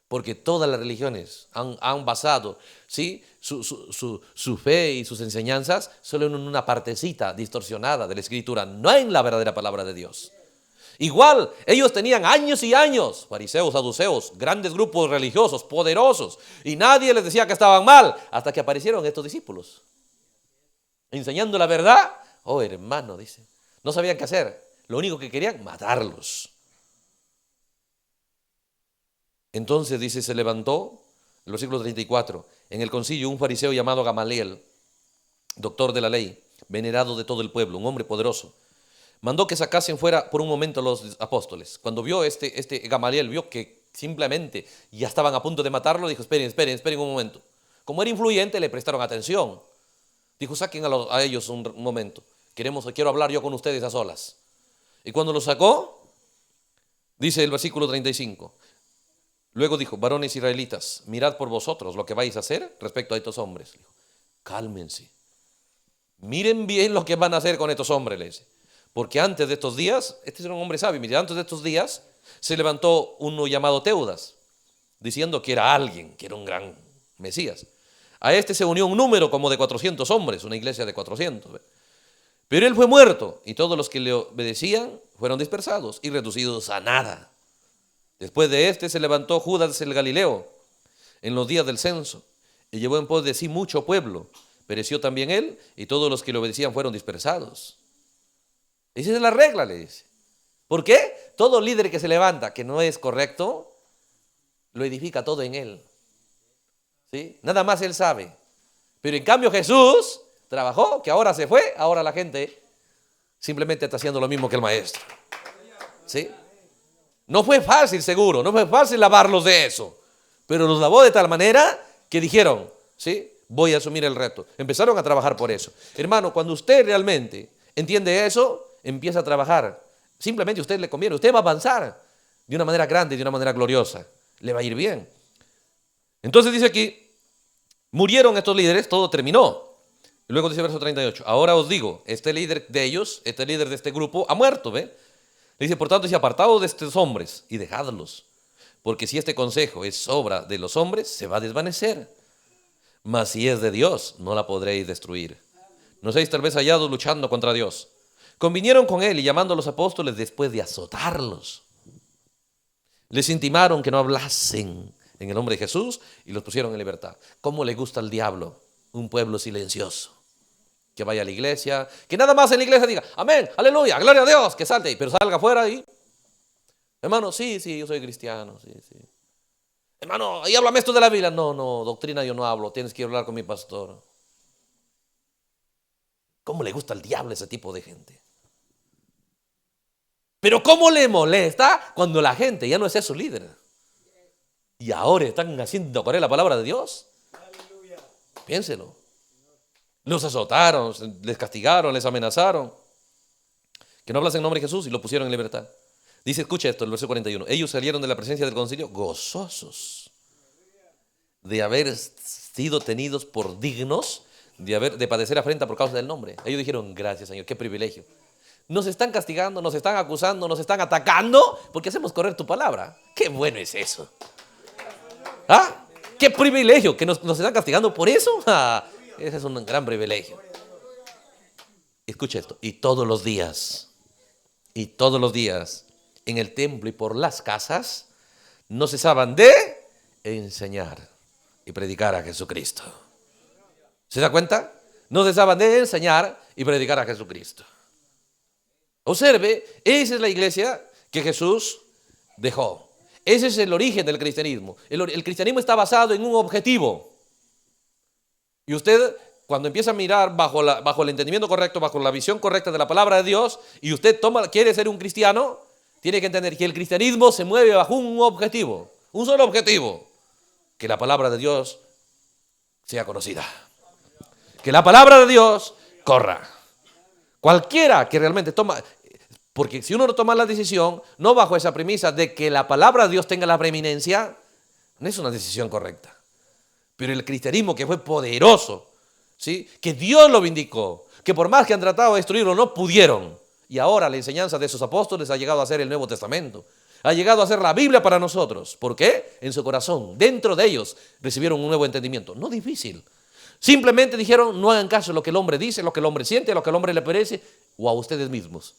Porque todas las religiones han basado, ¿sí?, su fe y sus enseñanzas solo en una partecita distorsionada de la Escritura, no en la verdadera palabra de Dios. Igual, ellos tenían años y años, fariseos, saduceos, grandes grupos religiosos, poderosos, y nadie les decía que estaban mal, hasta que aparecieron estos discípulos, enseñando la verdad. Oh, hermano, dice, no sabían qué hacer, lo único que querían, matarlos. Entonces, dice, se levantó, el versículo 34, en el concilio un fariseo llamado Gamaliel, doctor de la ley, venerado de todo el pueblo, un hombre poderoso, mandó que sacasen fuera por un momento a los apóstoles. Cuando vio este Gamaliel, vio que simplemente ya estaban a punto de matarlo, dijo, esperen un momento. Como era influyente, le prestaron atención. Dijo, saquen a ellos un momento, quiero hablar yo con ustedes a solas. Y cuando los sacó, dice el versículo 35, luego dijo, varones israelitas, mirad por vosotros lo que vais a hacer respecto a estos hombres. Dijo, cálmense, miren bien lo que van a hacer con estos hombres, les dice. Porque antes de estos días, este es un hombre sabio, mire, antes de estos días se levantó uno llamado Teudas, diciendo que era alguien, que era un gran Mesías. A este se unió un número como de 400 hombres, una iglesia de 400. ¿Ve? Pero él fue muerto y todos los que le obedecían fueron dispersados y reducidos a nada. Después de este se levantó Judas el Galileo en los días del censo y llevó en pos de sí mucho pueblo. Pereció también él y todos los que le obedecían fueron dispersados. Esa es la regla, le dice. ¿Por qué? Todo líder que se levanta que no es correcto, lo edifica todo en él. ¿Sí? Nada más él sabe. Pero en cambio Jesús trabajó, que ahora se fue, ahora la gente simplemente está haciendo lo mismo que el maestro. ¿Sí? No fue fácil, seguro, no fue fácil lavarlos de eso, pero los lavó de tal manera que dijeron, ¿sí?, voy a asumir el reto. Empezaron a trabajar por eso. Hermano, cuando usted realmente entiende eso, empieza a trabajar. Simplemente a usted le conviene, usted va a avanzar de una manera grande, de una manera gloriosa. Le va a ir bien. Entonces dice aquí, murieron estos líderes, todo terminó. Y luego dice verso 38, ahora os digo, este líder de ellos, este líder de este grupo, ha muerto, ¿ve? Dice, por tanto, dice, apartados de estos hombres y dejadlos, porque si este consejo es obra de los hombres, se va a desvanecer. Mas si es de Dios, no la podréis destruir. No seáis tal vez hallados luchando contra Dios. Convinieron con él y llamando a los apóstoles después de azotarlos, les intimaron que no hablasen en el nombre de Jesús y los pusieron en libertad. ¿Cómo le gusta al diablo un pueblo silencioso? Que vaya a la iglesia, que nada más en la iglesia diga, amén, aleluya, gloria a Dios, que salte, pero salga afuera y, hermano, sí, yo soy cristiano, sí. Hermano, y háblame esto de la Biblia. No, doctrina yo no hablo, tienes que hablar con mi pastor. ¿Cómo le gusta al diablo ese tipo de gente? Pero ¿cómo le molesta cuando la gente ya no es su líder? Y ahora están haciendo correr la palabra de Dios. Piénselo. Los azotaron, les castigaron, les amenazaron. Que no hablas en nombre de Jesús y lo pusieron en libertad. Dice, escucha esto, el verso 41. Ellos salieron de la presencia del concilio gozosos de haber sido tenidos por dignos de padecer afrenta por causa del nombre. Ellos dijeron, gracias Señor, qué privilegio. Nos están castigando, nos están acusando, nos están atacando porque hacemos correr tu palabra. Qué bueno es eso. ¿Ah? Qué privilegio que nos están castigando por eso. Ese es un gran privilegio. escucha esto, y todos los días, en el templo y por las casas, no cesaban de enseñar y predicar a Jesucristo. ¿Se da cuenta? No cesaban de enseñar y predicar a Jesucristo. Observe, esa es la iglesia que Jesús dejó. Ese es el origen del cristianismo. El cristianismo está basado en un objetivo. Y usted, cuando empieza a mirar bajo el entendimiento correcto, bajo la visión correcta de la palabra de Dios, y usted quiere ser un cristiano, tiene que entender que el cristianismo se mueve bajo un objetivo, un solo objetivo: que la palabra de Dios sea conocida, que la palabra de Dios corra. Cualquiera que realmente toma, porque si uno no toma la decisión, no bajo esa premisa de que la palabra de Dios tenga la preeminencia, no es una decisión correcta. Pero el cristianismo, que fue poderoso, ¿sí?, que Dios lo vindicó, que por más que han tratado de destruirlo, no pudieron. Y ahora la enseñanza de esos apóstoles ha llegado a ser el Nuevo Testamento. Ha llegado a ser la Biblia para nosotros. ¿Por qué? En su corazón, dentro de ellos, recibieron un nuevo entendimiento. No difícil. Simplemente dijeron: no hagan caso a lo que el hombre dice, lo que el hombre siente, lo que el hombre le parece, o a ustedes mismos.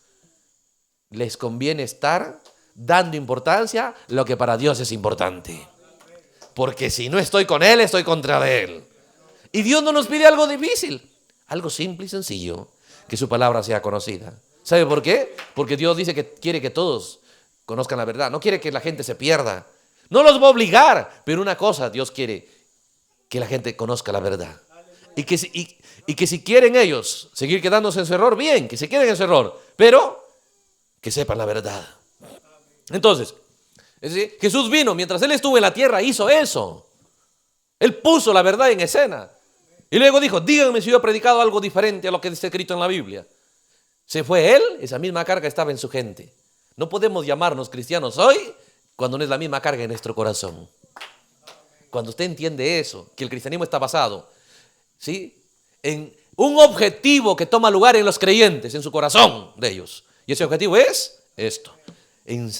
Les conviene estar dando importancia a lo que para Dios es importante. Porque si no estoy con Él, estoy contra Él. Y Dios no nos pide algo difícil, algo simple y sencillo: que su palabra sea conocida. ¿Sabe por qué? Porque Dios dice que quiere que todos conozcan la verdad. No quiere que la gente se pierda. No los va a obligar, pero una cosa Dios quiere: que la gente conozca la verdad. Y que si quieren ellos seguir quedándose en su error, bien, que se queden en su error, pero que sepan la verdad. Entonces, es decir, Jesús vino, mientras Él estuvo en la tierra, hizo eso. Él puso la verdad en escena. Y luego dijo: díganme si yo he predicado algo diferente a lo que está escrito en la Biblia. Se fue Él, esa misma carga estaba en su gente. No podemos llamarnos cristianos hoy cuando no es la misma carga en nuestro corazón. Cuando usted entiende eso, que el cristianismo está basado, ¿sí?, en un objetivo que toma lugar en los creyentes, en su corazón de ellos. Y ese objetivo es esto: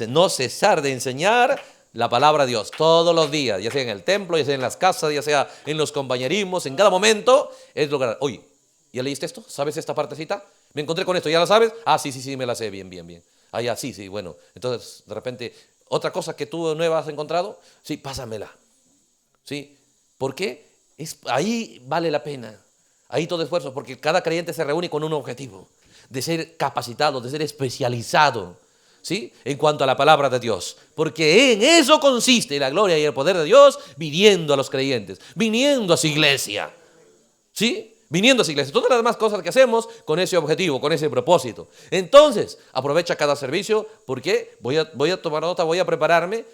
no cesar de enseñar la palabra de Dios todos los días, ya sea en el templo, ya sea en las casas, ya sea en los compañerismos, en cada momento. Es lograr: oye, ¿ya leíste esto? ¿Sabes esta partecita? Me encontré con esto, ¿ya la sabes? Ah, sí, me la sé, bien. Ah, ya, sí, bueno. Entonces, de repente, otra cosa que tú nueva has encontrado, sí, pásamela. ¿Sí? ¿Por qué? Ahí vale la pena, ahí todo esfuerzo, porque cada creyente se reúne con un objetivo: de ser capacitado, de ser especializado, ¿sí?, en cuanto a la palabra de Dios. Porque en eso consiste la gloria y el poder de Dios, viniendo a los creyentes, viniendo a su iglesia, ¿sí?, viniendo a su iglesia. Todas las demás cosas que hacemos con ese objetivo, con ese propósito. Entonces, aprovecha cada servicio, porque voy a tomar nota, voy a prepararme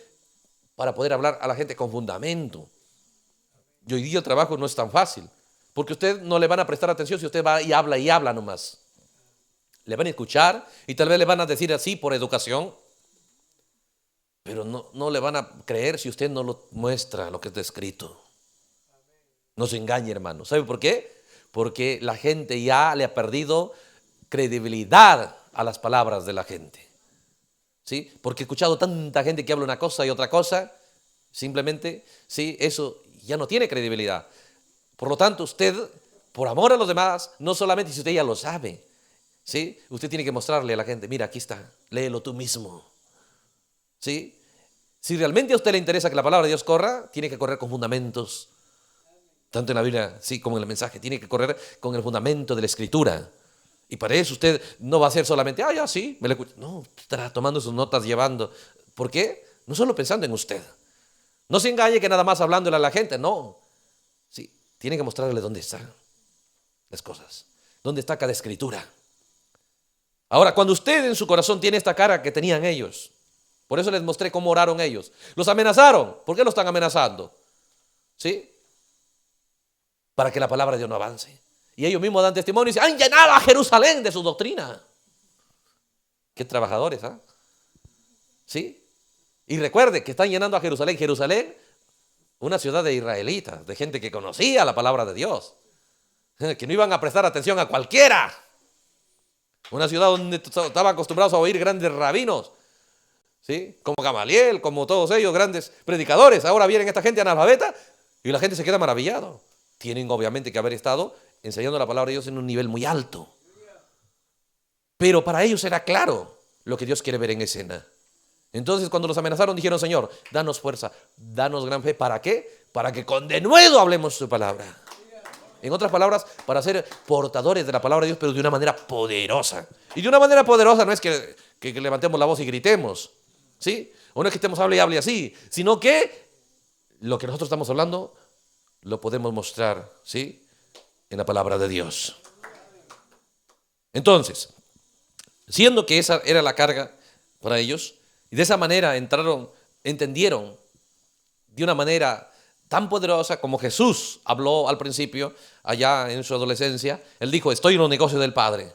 para poder hablar a la gente con fundamento. Y hoy día el trabajo no es tan fácil, porque usted no le van a prestar atención si usted va y habla nomás. Le van a escuchar y tal vez le van a decir así por educación, pero no le van a creer si usted no lo muestra lo que está escrito. No se engañe, hermano. ¿Sabe por qué? Porque la gente ya le ha perdido credibilidad a las palabras de la gente. ¿Sí? Porque he escuchado tanta gente que habla una cosa y otra cosa, simplemente, sí, eso ya no tiene credibilidad. Por lo tanto, usted, por amor a los demás, no solamente si usted ya lo sabe, ¿sí?, usted tiene que mostrarle a la gente: mira, aquí está, léelo tú mismo. ¿Sí? Si realmente a usted le interesa que la palabra de Dios corra, tiene que correr con fundamentos, tanto en la Biblia, sí, como en el mensaje. Tiene que correr con el fundamento de la Escritura. Y para eso usted no va a ser solamente: ya, sí, me lo escucho. No, estará tomando sus notas, llevando. ¿Por qué? No solo pensando en usted. No se engañe que nada más hablándole a la gente, no. Sí, tiene que mostrarle dónde están las cosas, dónde está cada escritura. Ahora, cuando usted en su corazón tiene esta cara que tenían ellos, por eso les mostré cómo oraron ellos. Los amenazaron. ¿Por qué los están amenazando? ¿Sí? Para que la palabra de Dios no avance. Y ellos mismos dan testimonio y dicen: han llenado a Jerusalén de su doctrina. Qué trabajadores, ¿ah? ¿Sí? Y recuerde que están llenando a Jerusalén. Jerusalén, una ciudad de israelitas, de gente que conocía la palabra de Dios, que no iban a prestar atención a cualquiera. Una ciudad donde estaban acostumbrados a oír grandes rabinos, ¿sí?, como Gamaliel, como todos ellos, grandes predicadores. Ahora vienen esta gente analfabeta y la gente se queda maravillado. Tienen obviamente que haber estado enseñando la palabra de Dios en un nivel muy alto. Pero para ellos era claro lo que Dios quiere ver en escena. Entonces cuando los amenazaron dijeron: Señor, danos fuerza, danos gran fe. ¿Para qué? Para que con denuedo hablemos tu palabra. En otras palabras, para ser portadores de la palabra de Dios, pero de una manera poderosa. Y de una manera poderosa no es que levantemos la voz y gritemos, ¿sí? O no es que estemos hable y hable así, sino que lo que nosotros estamos hablando lo podemos mostrar, ¿sí?, en la palabra de Dios. Entonces, siendo que esa era la carga para ellos, y de esa manera entendieron de una manera tan poderosa como Jesús habló al principio, allá en su adolescencia. Él dijo: estoy en los negocios del Padre.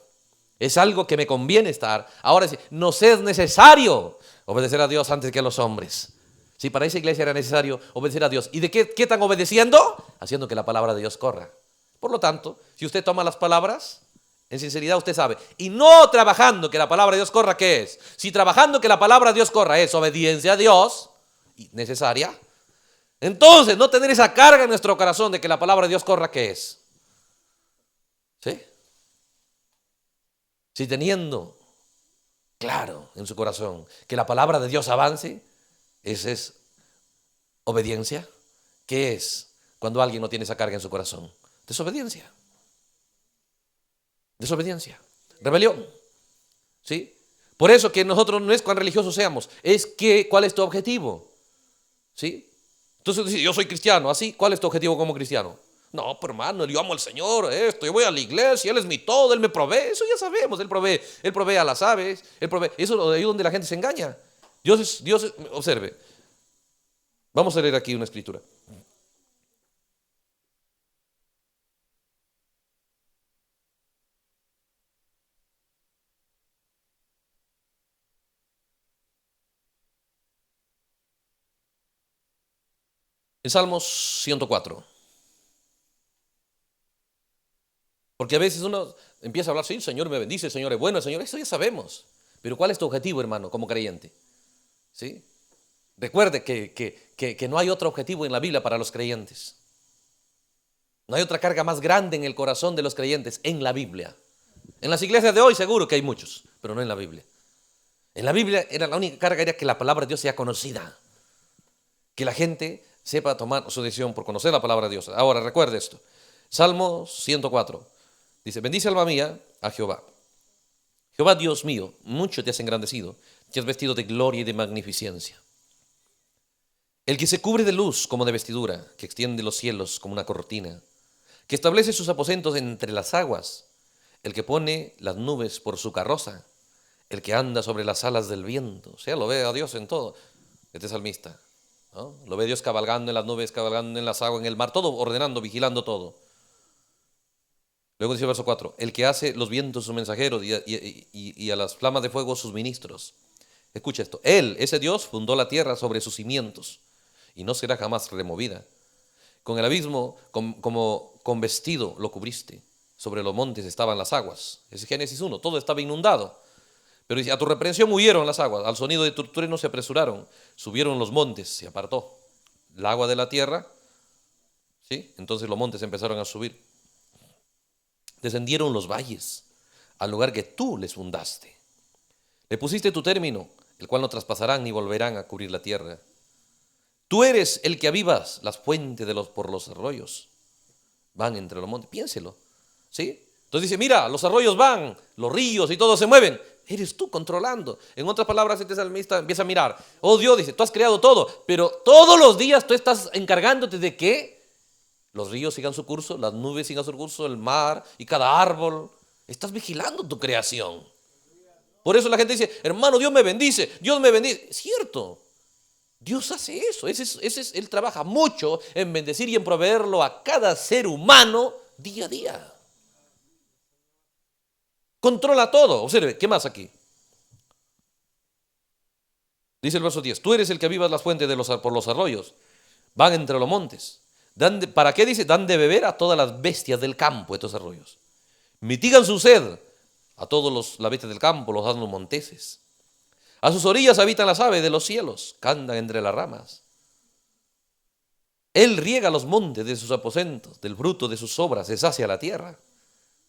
Es algo que me conviene estar. Ahora sí, nos es necesario obedecer a Dios antes que a los hombres. Sí, para esa iglesia era necesario obedecer a Dios. ¿Y de qué están obedeciendo? Haciendo que la palabra de Dios corra. Por lo tanto, si usted toma las palabras en sinceridad, usted sabe. Y no trabajando que la palabra de Dios corra, ¿qué es? Si trabajando que la palabra de Dios corra es obediencia a Dios necesaria, entonces no tener esa carga en nuestro corazón de que la palabra de Dios corra, ¿qué es? ¿Sí? Si teniendo claro en su corazón que la palabra de Dios avance, esa es obediencia. ¿Qué es cuando alguien no tiene esa carga en su corazón? Desobediencia. Desobediencia. Rebelión. ¿Sí? Por eso que nosotros no es cuán religiosos seamos, es que ¿cuál es tu objetivo? ¿Sí? Entonces, si yo soy cristiano, ¿así? ¿Cuál es tu objetivo como cristiano? No, pero hermano, yo amo al Señor, yo voy a la iglesia, Él es mi todo, Él me provee. Eso ya sabemos, Él provee a las aves, Él provee. Eso es ahí donde la gente se engaña. Observe. Vamos a leer aquí una escritura. En Salmos 104. Porque a veces uno empieza a hablar: sí, el Señor me bendice, el Señor es bueno, el Señor, eso ya sabemos. Pero ¿cuál es tu objetivo, hermano, como creyente? ¿Sí? Recuerde que no hay otro objetivo en la Biblia para los creyentes. No hay otra carga más grande en el corazón de los creyentes en la Biblia. En las iglesias de hoy seguro que hay muchos, pero no en la Biblia. En la Biblia la única carga era que la palabra de Dios sea conocida. Que la gente sepa tomar su decisión por conocer la palabra de Dios. Ahora, recuerde esto. Salmo 104. Dice: bendice alma mía a Jehová. Jehová Dios mío, mucho te has engrandecido, te has vestido de gloria y de magnificencia. El que se cubre de luz como de vestidura, que extiende los cielos como una cortina, que establece sus aposentos entre las aguas, el que pone las nubes por su carroza, el que anda sobre las alas del viento. O sea, lo ve a Dios en todo. Este salmista, ¿no? Lo ve Dios cabalgando en las nubes, cabalgando en las aguas, en el mar, todo ordenando, vigilando todo. Luego dice el verso 4: el que hace los vientos sus mensajeros y a las flamas de fuego sus ministros. Escucha esto: Él, ese Dios, fundó la tierra sobre sus cimientos y no será jamás removida. Con el abismo como con vestido lo cubriste. Sobre los montes estaban las aguas. Es Génesis 1, todo estaba inundado. Pero dice: a tu reprensión huyeron las aguas, al sonido de tu trueno se apresuraron, subieron los montes, se apartó el agua de la tierra, ¿sí? Entonces los montes empezaron a subir. Descendieron los valles al lugar que tú les fundaste. Le pusiste tu término, el cual no traspasarán ni volverán a cubrir la tierra. Tú eres el que avivas las fuentes por los arroyos. Van entre los montes. Piénselo, ¿sí? Entonces dice: mira, los arroyos van, los ríos y todo se mueven. Eres tú controlando. En otras palabras, este salmista empieza a mirar: oh Dios, dice, tú has creado todo, pero todos los días tú estás encargándote de que los ríos sigan su curso, las nubes sigan su curso, el mar y cada árbol. Estás vigilando tu creación. Por eso la gente dice: hermano, Dios me bendice, Dios me bendice. Es cierto, Dios hace eso. Él trabaja mucho en bendecir y en proveerlo a cada ser humano día a día. Controla todo. Observe, ¿qué más aquí? Dice el verso 10: tú eres el que avivas las fuentes por los arroyos, van entre los montes. ¿Para qué dice? Dan de beber a todas las bestias del campo, estos arroyos. Mitigan su sed a todos las bestias del campo, los asnos monteses. A sus orillas habitan las aves de los cielos, cantan entre las ramas. Él riega los montes de sus aposentos, del fruto de sus obras se sacia la tierra.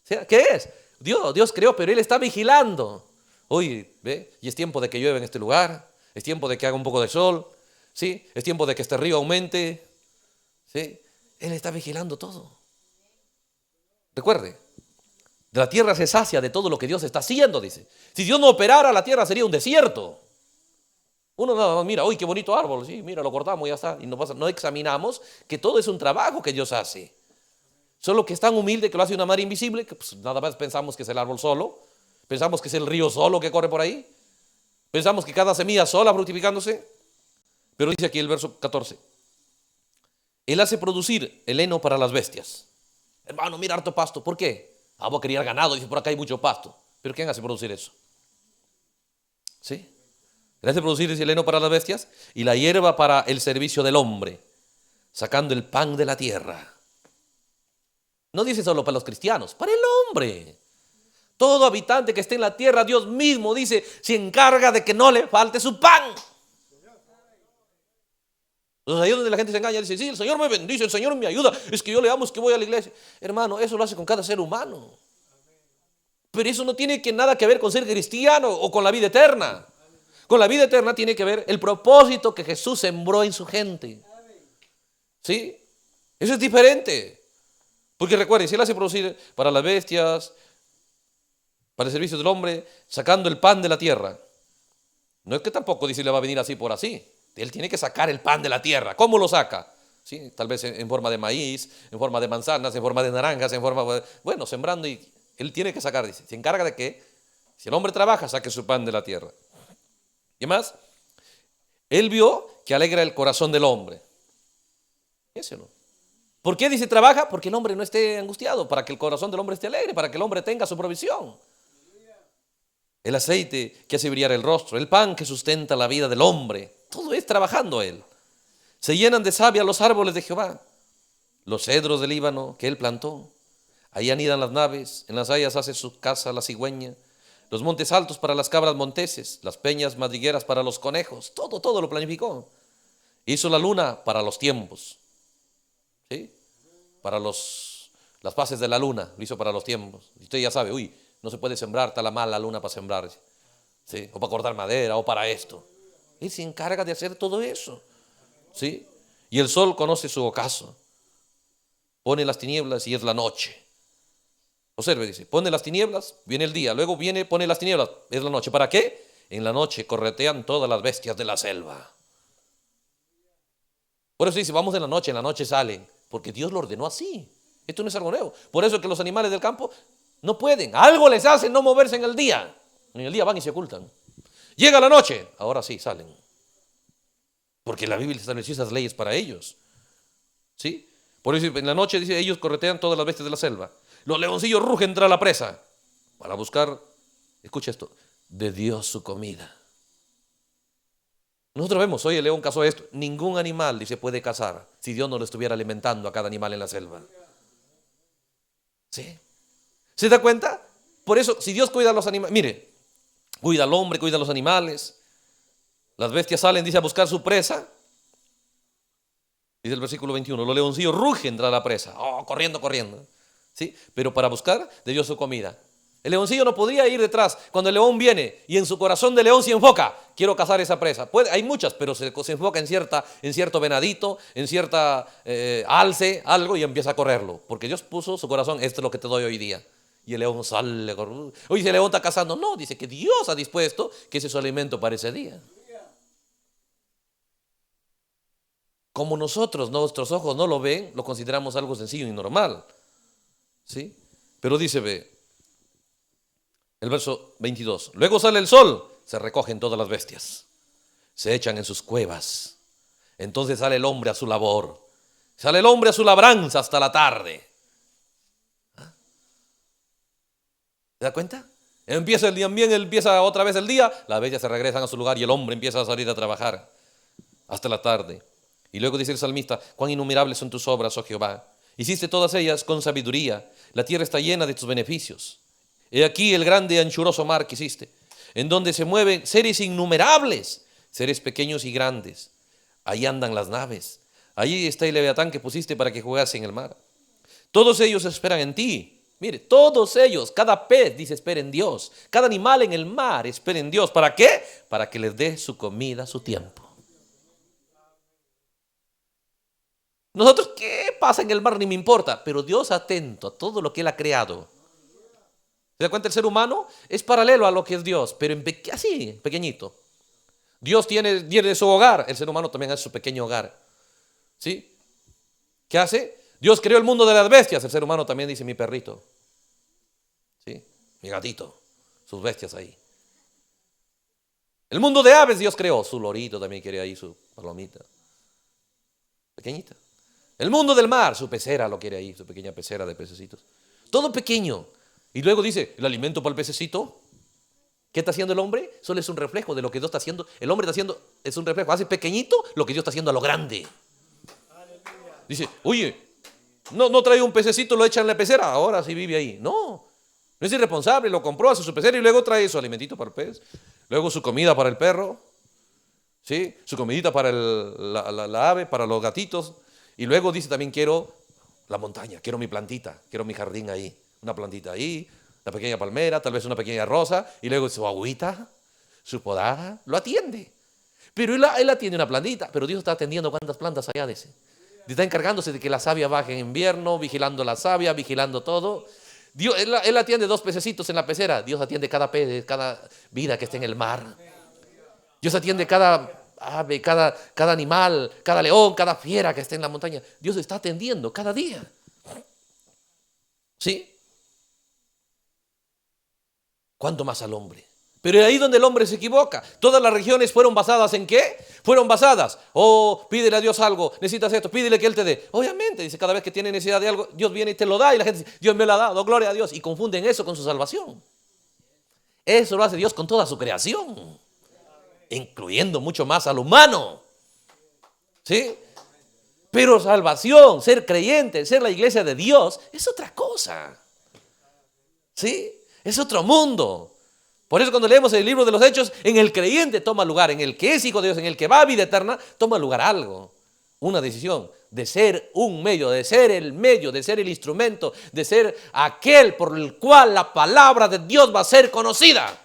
O sea, ¿qué es? Dios creó, pero Él está vigilando. Hoy, ¿ve? Y es tiempo de que llueva en este lugar, es tiempo de que haga un poco de sol, ¿sí? Es tiempo de que este río aumente, ¿sí? Él está vigilando todo. Recuerde, la tierra se sacia de todo lo que Dios está haciendo, dice. Si Dios no operara, la tierra sería un desierto. Uno nada más mira, uy, qué bonito árbol, sí, mira, lo cortamos y ya está. Y no examinamos que todo es un trabajo que Dios hace. Solo que es tan humilde que lo hace una madre invisible, que pues nada más pensamos que es el árbol solo, pensamos que es el río solo que corre por ahí, pensamos que cada semilla sola fructificándose. Pero dice aquí el verso 14, Él hace producir el heno para las bestias. Hermano, mira harto pasto, ¿por qué? Voy a criar ganado, dice, por acá hay mucho pasto. ¿Pero quién hace producir eso? ¿Sí? Él hace producir el heno para las bestias y la hierba para el servicio del hombre, sacando el pan de la tierra. No dice solo para los cristianos, para el hombre. Todo habitante que esté en la tierra, Dios mismo dice, se encarga de que no le falte su pan. Entonces ahí es donde la gente se engaña, dice, sí, el Señor me bendice, el Señor me ayuda, es que yo le amo, es que voy a la iglesia. Hermano, eso lo hace con cada ser humano. Pero eso no tiene nada que ver con ser cristiano o con la vida eterna. Con la vida eterna tiene que ver el propósito que Jesús sembró en su gente. ¿Sí? Eso es diferente. Porque recuerden, si Él hace producir para las bestias, para el servicio del hombre, sacando el pan de la tierra. No es que tampoco dice le va a venir así por así. Él tiene que sacar el pan de la tierra. ¿Cómo lo saca? ¿Sí? Tal vez en forma de maíz, en forma de manzanas, en forma de naranjas, en forma de... Bueno, sembrando y Él tiene que sacar, dice. Se encarga de que, si el hombre trabaja, saque su pan de la tierra. Y más, Él vio que alegra el corazón del hombre. Ese no. ¿Por qué dice trabaja? Porque el hombre no esté angustiado, para que el corazón del hombre esté alegre, para que el hombre tenga su provisión. El aceite que hace brillar el rostro, el pan que sustenta la vida del hombre, todo es trabajando Él. Se llenan de savia los árboles de Jehová, los cedros del Líbano que Él plantó. Ahí anidan las naves, en las hayas hace su casa la cigüeña, los montes altos para las cabras monteses, las peñas madrigueras para los conejos, todo lo planificó. Hizo la luna para los tiempos, ¿sí? Para las fases de la luna, lo hizo para los tiempos. Y usted ya sabe, uy, no se puede sembrar, está la mala luna para sembrar, ¿sí? O para cortar madera, o para esto. Él se encarga de hacer todo eso, ¿sí? Y el sol conoce su ocaso. Pone las tinieblas y es la noche. Observe, dice, pone las tinieblas, viene el día, luego pone las tinieblas, es la noche. ¿Para qué? En la noche corretean todas las bestias de la selva. Por eso dice, vamos en la noche salen, porque Dios lo ordenó así. Esto no es algo nuevo. Por eso es que los animales del campo no pueden, algo les hace no moverse en el día. En el día van y se ocultan. Llega la noche, ahora sí salen. Porque la Biblia estableció esas leyes para ellos. ¿Sí? Por eso en la noche dice, ellos corretean todas las bestias de la selva. Los leoncillos rugen tras la presa para buscar, escucha esto, de Dios su comida. Nosotros vemos, hoy el león cazó esto. Ningún animal dice puede cazar si Dios no lo estuviera alimentando a cada animal en la selva. ¿Sí? ¿Se da cuenta? Por eso, si Dios cuida a los animales, mire, cuida al hombre, cuida a los animales. Las bestias salen, dice, a buscar su presa. Dice el versículo 21, los leoncillos rugen tras la presa. Oh, corriendo. ¿Sí? Pero para buscar de Dios su comida. El leoncillo no podría ir detrás cuando el león viene y en su corazón de león se enfoca. Quiero cazar esa presa. Hay muchas, pero se enfoca en cierto venadito, en cierta alce, algo y empieza a correrlo. Porque Dios puso su corazón, esto es lo que te doy hoy día. Y el león sale. Oye, el león está cazando. No, dice que Dios ha dispuesto que ese es su alimento para ese día. Como nuestros ojos no lo ven, lo consideramos algo sencillo y normal. ¿Sí? Pero dice, ve, el verso 22. Luego sale el sol, se recogen todas las bestias, se echan en sus cuevas. Entonces sale el hombre a su labor, sale el hombre a su labranza hasta la tarde. ¿Ah? ¿Se da cuenta? Empieza el día bien, empieza otra vez el día, las bestias se regresan a su lugar y el hombre empieza a salir a trabajar hasta la tarde. Y luego dice el salmista, cuán innumerables son tus obras, oh Jehová. Hiciste todas ellas con sabiduría, la tierra está llena de tus beneficios. He aquí el grande y anchuroso mar que hiciste, en donde se mueven seres innumerables, seres pequeños y grandes. Ahí andan las naves, ahí está el leviatán que pusiste para que jugase en el mar. Todos ellos esperan en ti, Mire, todos ellos, cada pez dice espera en Dios, cada animal en el mar espera en Dios. ¿Para qué? Para que les dé su comida a su tiempo. Nosotros, ¿qué pasa en el mar? Ni me importa, pero Dios atento a todo lo que Él ha creado. ¿Se da cuenta? El ser humano es paralelo a lo que es Dios, pero así, pequeñito. Dios tiene su hogar, el ser humano también hace su pequeño hogar. ¿Sí? ¿Qué hace? Dios creó el mundo de las bestias, el ser humano también dice mi perrito. ¿Sí? Mi gatito, sus bestias ahí. El mundo de aves Dios creó, su lorito también quiere ahí, su palomita. Pequeñita. El mundo del mar, su pecera lo quiere ahí, su pequeña pecera de pececitos. Todo pequeño. Y luego dice, el alimento para el pececito. ¿Qué está haciendo el hombre? Solo es un reflejo de lo que Dios está haciendo. El hombre está haciendo, es un reflejo, hace pequeñito lo que Dios está haciendo a lo grande. Dice, oye, no trae un pececito, lo echa en la pecera, ahora sí vive ahí. No es irresponsable, lo compró, hace su pecera y luego trae su alimentito para el pez. Luego su comida para el perro. ¿Sí? Su comidita para la ave, para los gatitos. Y luego dice también quiero la montaña, quiero mi plantita, quiero mi jardín ahí. Una plantita ahí, una pequeña palmera, tal vez una pequeña rosa. Y luego su agüita, su podada, lo atiende. Pero él atiende una plantita, pero Dios está atendiendo cuántas plantas allá de ese. Está encargándose de que la savia baje en invierno, vigilando la savia, vigilando todo. Él atiende 2 pececitos en la pecera. Dios atiende cada pez, cada vida que esté en el mar. Dios atiende cada ave, cada animal, cada león, cada fiera que esté en la montaña. Dios está atendiendo cada día. ¿Sí? ¿Cuánto más al hombre? Pero es ahí donde el hombre se equivoca. Todas las regiones fueron basadas ¿en qué? Fueron basadas. Pídele a Dios algo, necesitas esto, pídele que Él te dé. Obviamente, dice, cada vez que tiene necesidad de algo, Dios viene y te lo da. Y la gente dice, Dios me lo ha dado, gloria a Dios. Y confunden eso con su salvación. Eso lo hace Dios con toda su creación, incluyendo mucho más al humano. ¿Sí? Pero salvación, ser creyente, ser la iglesia de Dios, es otra cosa. ¿Sí? Es otro mundo. Por eso cuando leemos el libro de los Hechos, en el creyente toma lugar, en el que es hijo de Dios, en el que va a vida eterna, toma lugar algo. Una decisión de ser un medio, de ser el medio, de ser el instrumento, de ser aquel por el cual la palabra de Dios va a ser conocida.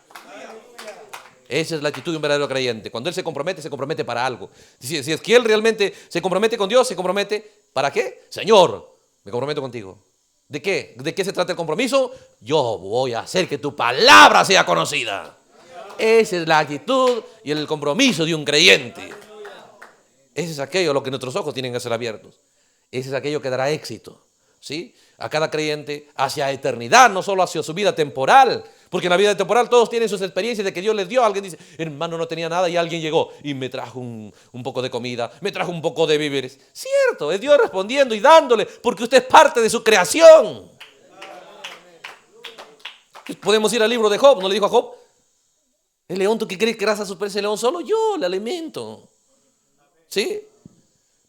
Esa es la actitud de un verdadero creyente. Cuando él se compromete para algo. Si es que él realmente se compromete con Dios, se compromete ¿para qué? Señor, me comprometo contigo. ¿De qué? ¿De qué se trata el compromiso? Yo voy a hacer que tu palabra sea conocida. Esa es la actitud y el compromiso de un creyente. Ese es aquello a lo que nuestros ojos tienen que ser abiertos. Ese es aquello que dará éxito, ¿sí? A cada creyente hacia eternidad, no solo hacia su vida temporal. Porque en la vida temporal todos tienen sus experiencias de que Dios les dio. Alguien dice, hermano, no tenía nada y alguien llegó y me trajo un poco de comida, me trajo un poco de víveres. Cierto, es Dios respondiendo y dándole, porque usted es parte de su creación. Podemos ir al libro de Job, ¿no le dijo a Job? El león, ¿tú qué crees que gracias a su ese león solo? Yo le alimento. ¿Sí?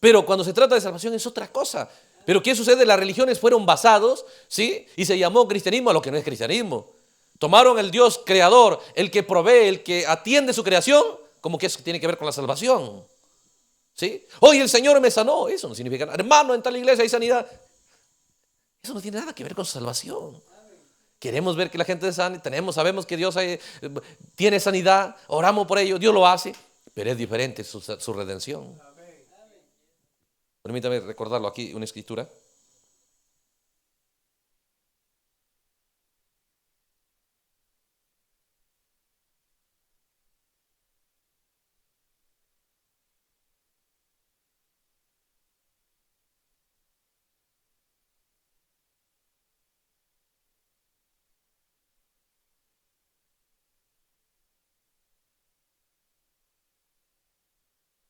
Pero cuando se trata de salvación es otra cosa. Pero ¿qué sucede? Las religiones fueron basados, ¿sí? Y se llamó cristianismo a lo que no es cristianismo. Tomaron el Dios creador, el que provee, el que atiende su creación, como que eso tiene que ver con la salvación. ¿Sí? Hoy el Señor me sanó. Eso no significa nada. Hermano, en tal iglesia hay sanidad. Eso no tiene nada que ver con su salvación. Queremos ver que la gente es sana, sabemos que Dios tiene sanidad, oramos por ello, Dios lo hace, pero es diferente su redención. Permítame recordarlo aquí, una escritura.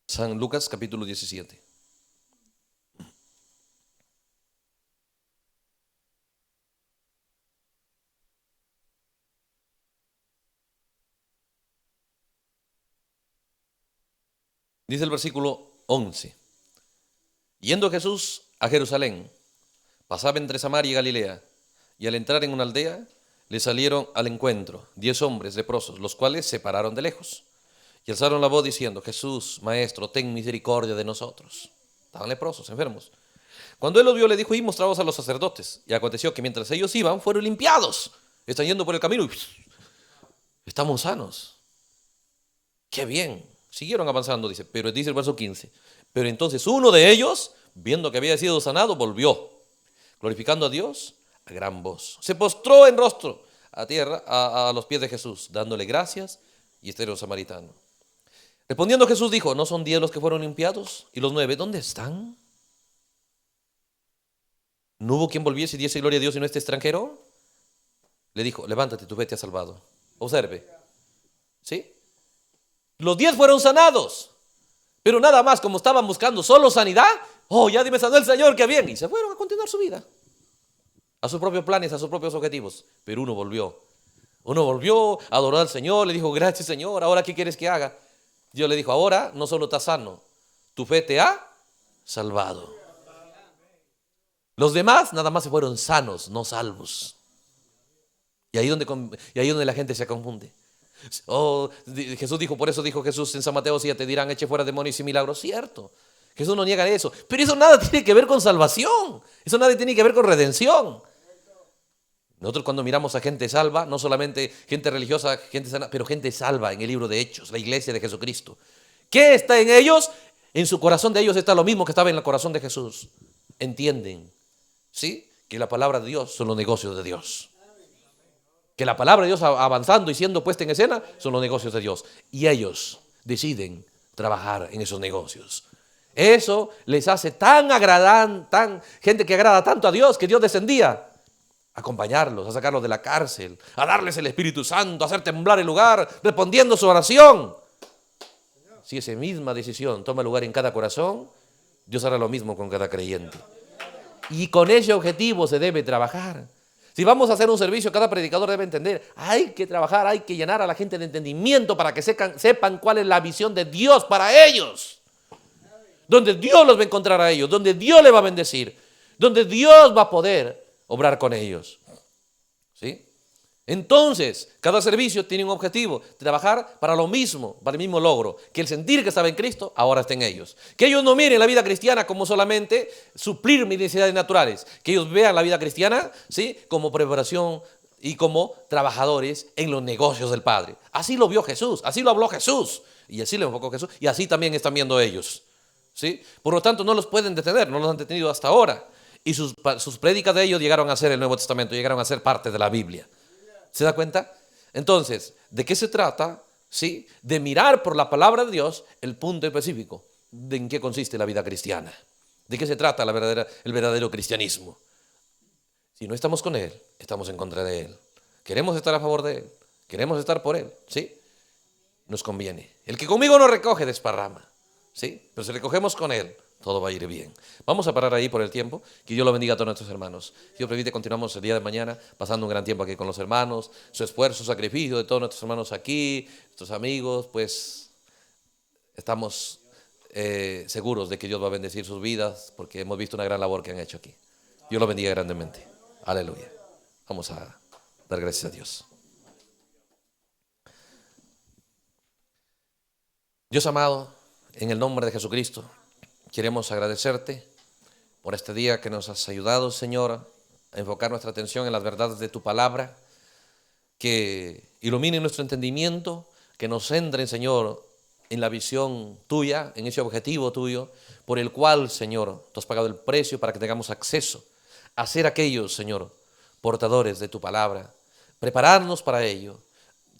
San Lucas capítulo 17. Dice el versículo 11. Yendo Jesús a Jerusalén, pasaba entre Samaria y Galilea, y al entrar en una aldea, le salieron al encuentro 10 hombres leprosos, los cuales se pararon de lejos, y alzaron la voz diciendo, Jesús, Maestro, ten misericordia de nosotros. Estaban leprosos, enfermos. Cuando él los vio, le dijo: y mostraos a los sacerdotes. Y aconteció que mientras ellos iban, fueron limpiados. Están yendo por el camino y estamos sanos. ¡Qué bien! Siguieron avanzando, dice. Pero dice el verso 15. Pero entonces uno de ellos, viendo que había sido sanado, volvió, glorificando a Dios a gran voz. Se postró en rostro a tierra, a los pies de Jesús, dándole gracias, y este era el samaritano. Respondiendo Jesús dijo: ¿no son 10 los que fueron limpiados? ¿Y los 9 dónde están? ¿No hubo quien volviese y diese gloria a Dios sino este extranjero? Le dijo: levántate, tu fe te ha salvado. Observe, ¿sí? Los 10 fueron sanados, pero nada más, como estaban buscando solo sanidad, ya me sanó el Señor, qué bien, y se fueron a continuar su vida, a sus propios planes, a sus propios objetivos. Pero uno volvió a adorar al Señor, le dijo: gracias, Señor, ¿ahora qué quieres que haga? Dios le dijo: ahora no solo estás sano, tu fe te ha salvado. Los demás nada más se fueron sanos, no salvos. Y ahí donde la gente se confunde. Jesús dijo, por eso dijo Jesús en San Mateo 7, dirán: eche fuera demonios y milagros. Cierto, Jesús no niega eso, pero eso nada tiene que ver con salvación, eso nada tiene que ver con redención. Nosotros cuando miramos a gente salva, no solamente gente religiosa, gente sana, pero gente salva en el libro de Hechos, la iglesia de Jesucristo. ¿Qué está en ellos? En su corazón de ellos está lo mismo que estaba en el corazón de Jesús. Entienden, ¿sí?, que la palabra de Dios son los negocios de Dios. Que la palabra de Dios avanzando y siendo puesta en escena son los negocios de Dios. Y ellos deciden trabajar en esos negocios. Eso les hace tan gente que agrada tanto a Dios, que Dios descendía a acompañarlos, a sacarlos de la cárcel, a darles el Espíritu Santo, a hacer temblar el lugar, respondiendo su oración. Si esa misma decisión toma lugar en cada corazón, Dios hará lo mismo con cada creyente. Y con ese objetivo se debe trabajar. Si vamos a hacer un servicio, cada predicador debe entender, hay que trabajar, hay que llenar a la gente de entendimiento para que sepan cuál es la visión de Dios para ellos. Donde Dios los va a encontrar a ellos, donde Dios les va a bendecir, donde Dios va a poder obrar con ellos. ¿Sí? Entonces, cada servicio tiene un objetivo: trabajar para lo mismo, para el mismo logro, que el sentir que estaba en Cristo ahora está en ellos. Que ellos no miren la vida cristiana como solamente suplir mis necesidades naturales, que ellos vean la vida cristiana, ¿sí?, como preparación y como trabajadores en los negocios del Padre. Así lo vio Jesús, así lo habló Jesús, y así lo enfocó Jesús, y así también están viendo ellos, ¿sí? Por lo tanto, no los pueden detener, no los han detenido hasta ahora, y sus prédicas de ellos llegaron a ser el Nuevo Testamento, llegaron a ser parte de la Biblia. ¿Se da cuenta? Entonces, ¿de qué se trata? ¿Sí? De mirar por la palabra de Dios el punto específico de en qué consiste la vida cristiana. ¿De qué se trata el verdadero cristianismo? Si no estamos con Él, estamos en contra de Él. Queremos estar a favor de Él, queremos estar por Él, ¿sí? Nos conviene. El que conmigo no recoge, desparrama, ¿sí? Pero si recogemos con Él, todo va a ir bien. Vamos a parar ahí por el tiempo. Que Dios lo bendiga a todos nuestros hermanos. Si Dios permite, continuamos el día de mañana pasando un gran tiempo aquí con los hermanos. Su esfuerzo, su sacrificio de todos nuestros hermanos aquí, nuestros amigos, pues estamos seguros de que Dios va a bendecir sus vidas, porque hemos visto una gran labor que han hecho aquí. Dios lo bendiga grandemente. Aleluya. Vamos a dar gracias a Dios. Dios amado, en el nombre de Jesucristo, queremos agradecerte por este día que nos has ayudado, Señor, a enfocar nuestra atención en las verdades de tu palabra, que ilumine nuestro entendimiento, que nos centren, Señor, en la visión tuya, en ese objetivo tuyo, por el cual, Señor, tú has pagado el precio para que tengamos acceso a ser aquellos, Señor, portadores de tu palabra, prepararnos para ello.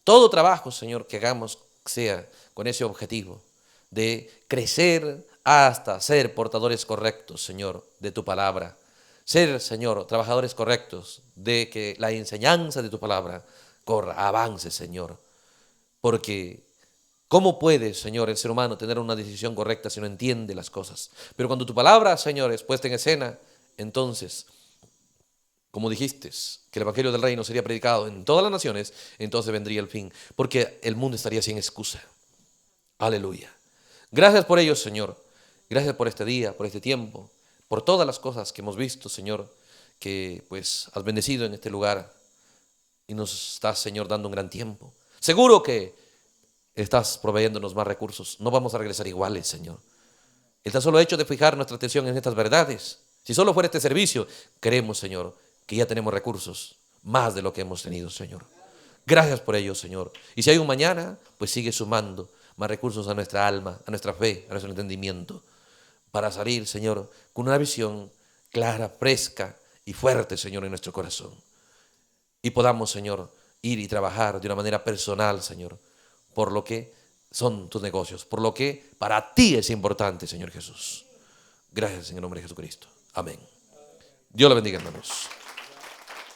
Todo trabajo, Señor, que hagamos sea con ese objetivo de crecer hasta ser portadores correctos, Señor, de tu palabra. Ser, Señor, trabajadores correctos de que la enseñanza de tu palabra corra, avance, Señor. Porque ¿cómo puede, Señor, el ser humano tener una decisión correcta si no entiende las cosas? Pero cuando tu palabra, Señor, es puesta en escena, entonces, como dijiste, que el Evangelio del Reino sería predicado en todas las naciones, entonces vendría el fin, porque el mundo estaría sin excusa. Aleluya. Gracias por ello, Señor. Gracias por este día, por este tiempo, por todas las cosas que hemos visto, Señor, que pues has bendecido en este lugar y nos estás, Señor, dando un gran tiempo. Seguro que estás proveyéndonos más recursos. No vamos a regresar iguales, Señor. El tan solo hecho de fijar nuestra atención en estas verdades Si solo fuera este servicio, creemos, Señor, que ya tenemos recursos, más de lo que hemos tenido, Señor. Gracias por ello, Señor. Y si hay un mañana, pues sigue sumando más recursos a nuestra alma, a nuestra fe, a nuestro entendimiento, para salir, Señor, con una visión clara, fresca y fuerte, Señor, en nuestro corazón. Y podamos, Señor, ir y trabajar de una manera personal, Señor, por lo que son tus negocios, por lo que para ti es importante, Señor Jesús. Gracias en el nombre de Jesucristo. Amén. Dios le bendiga, hermanos.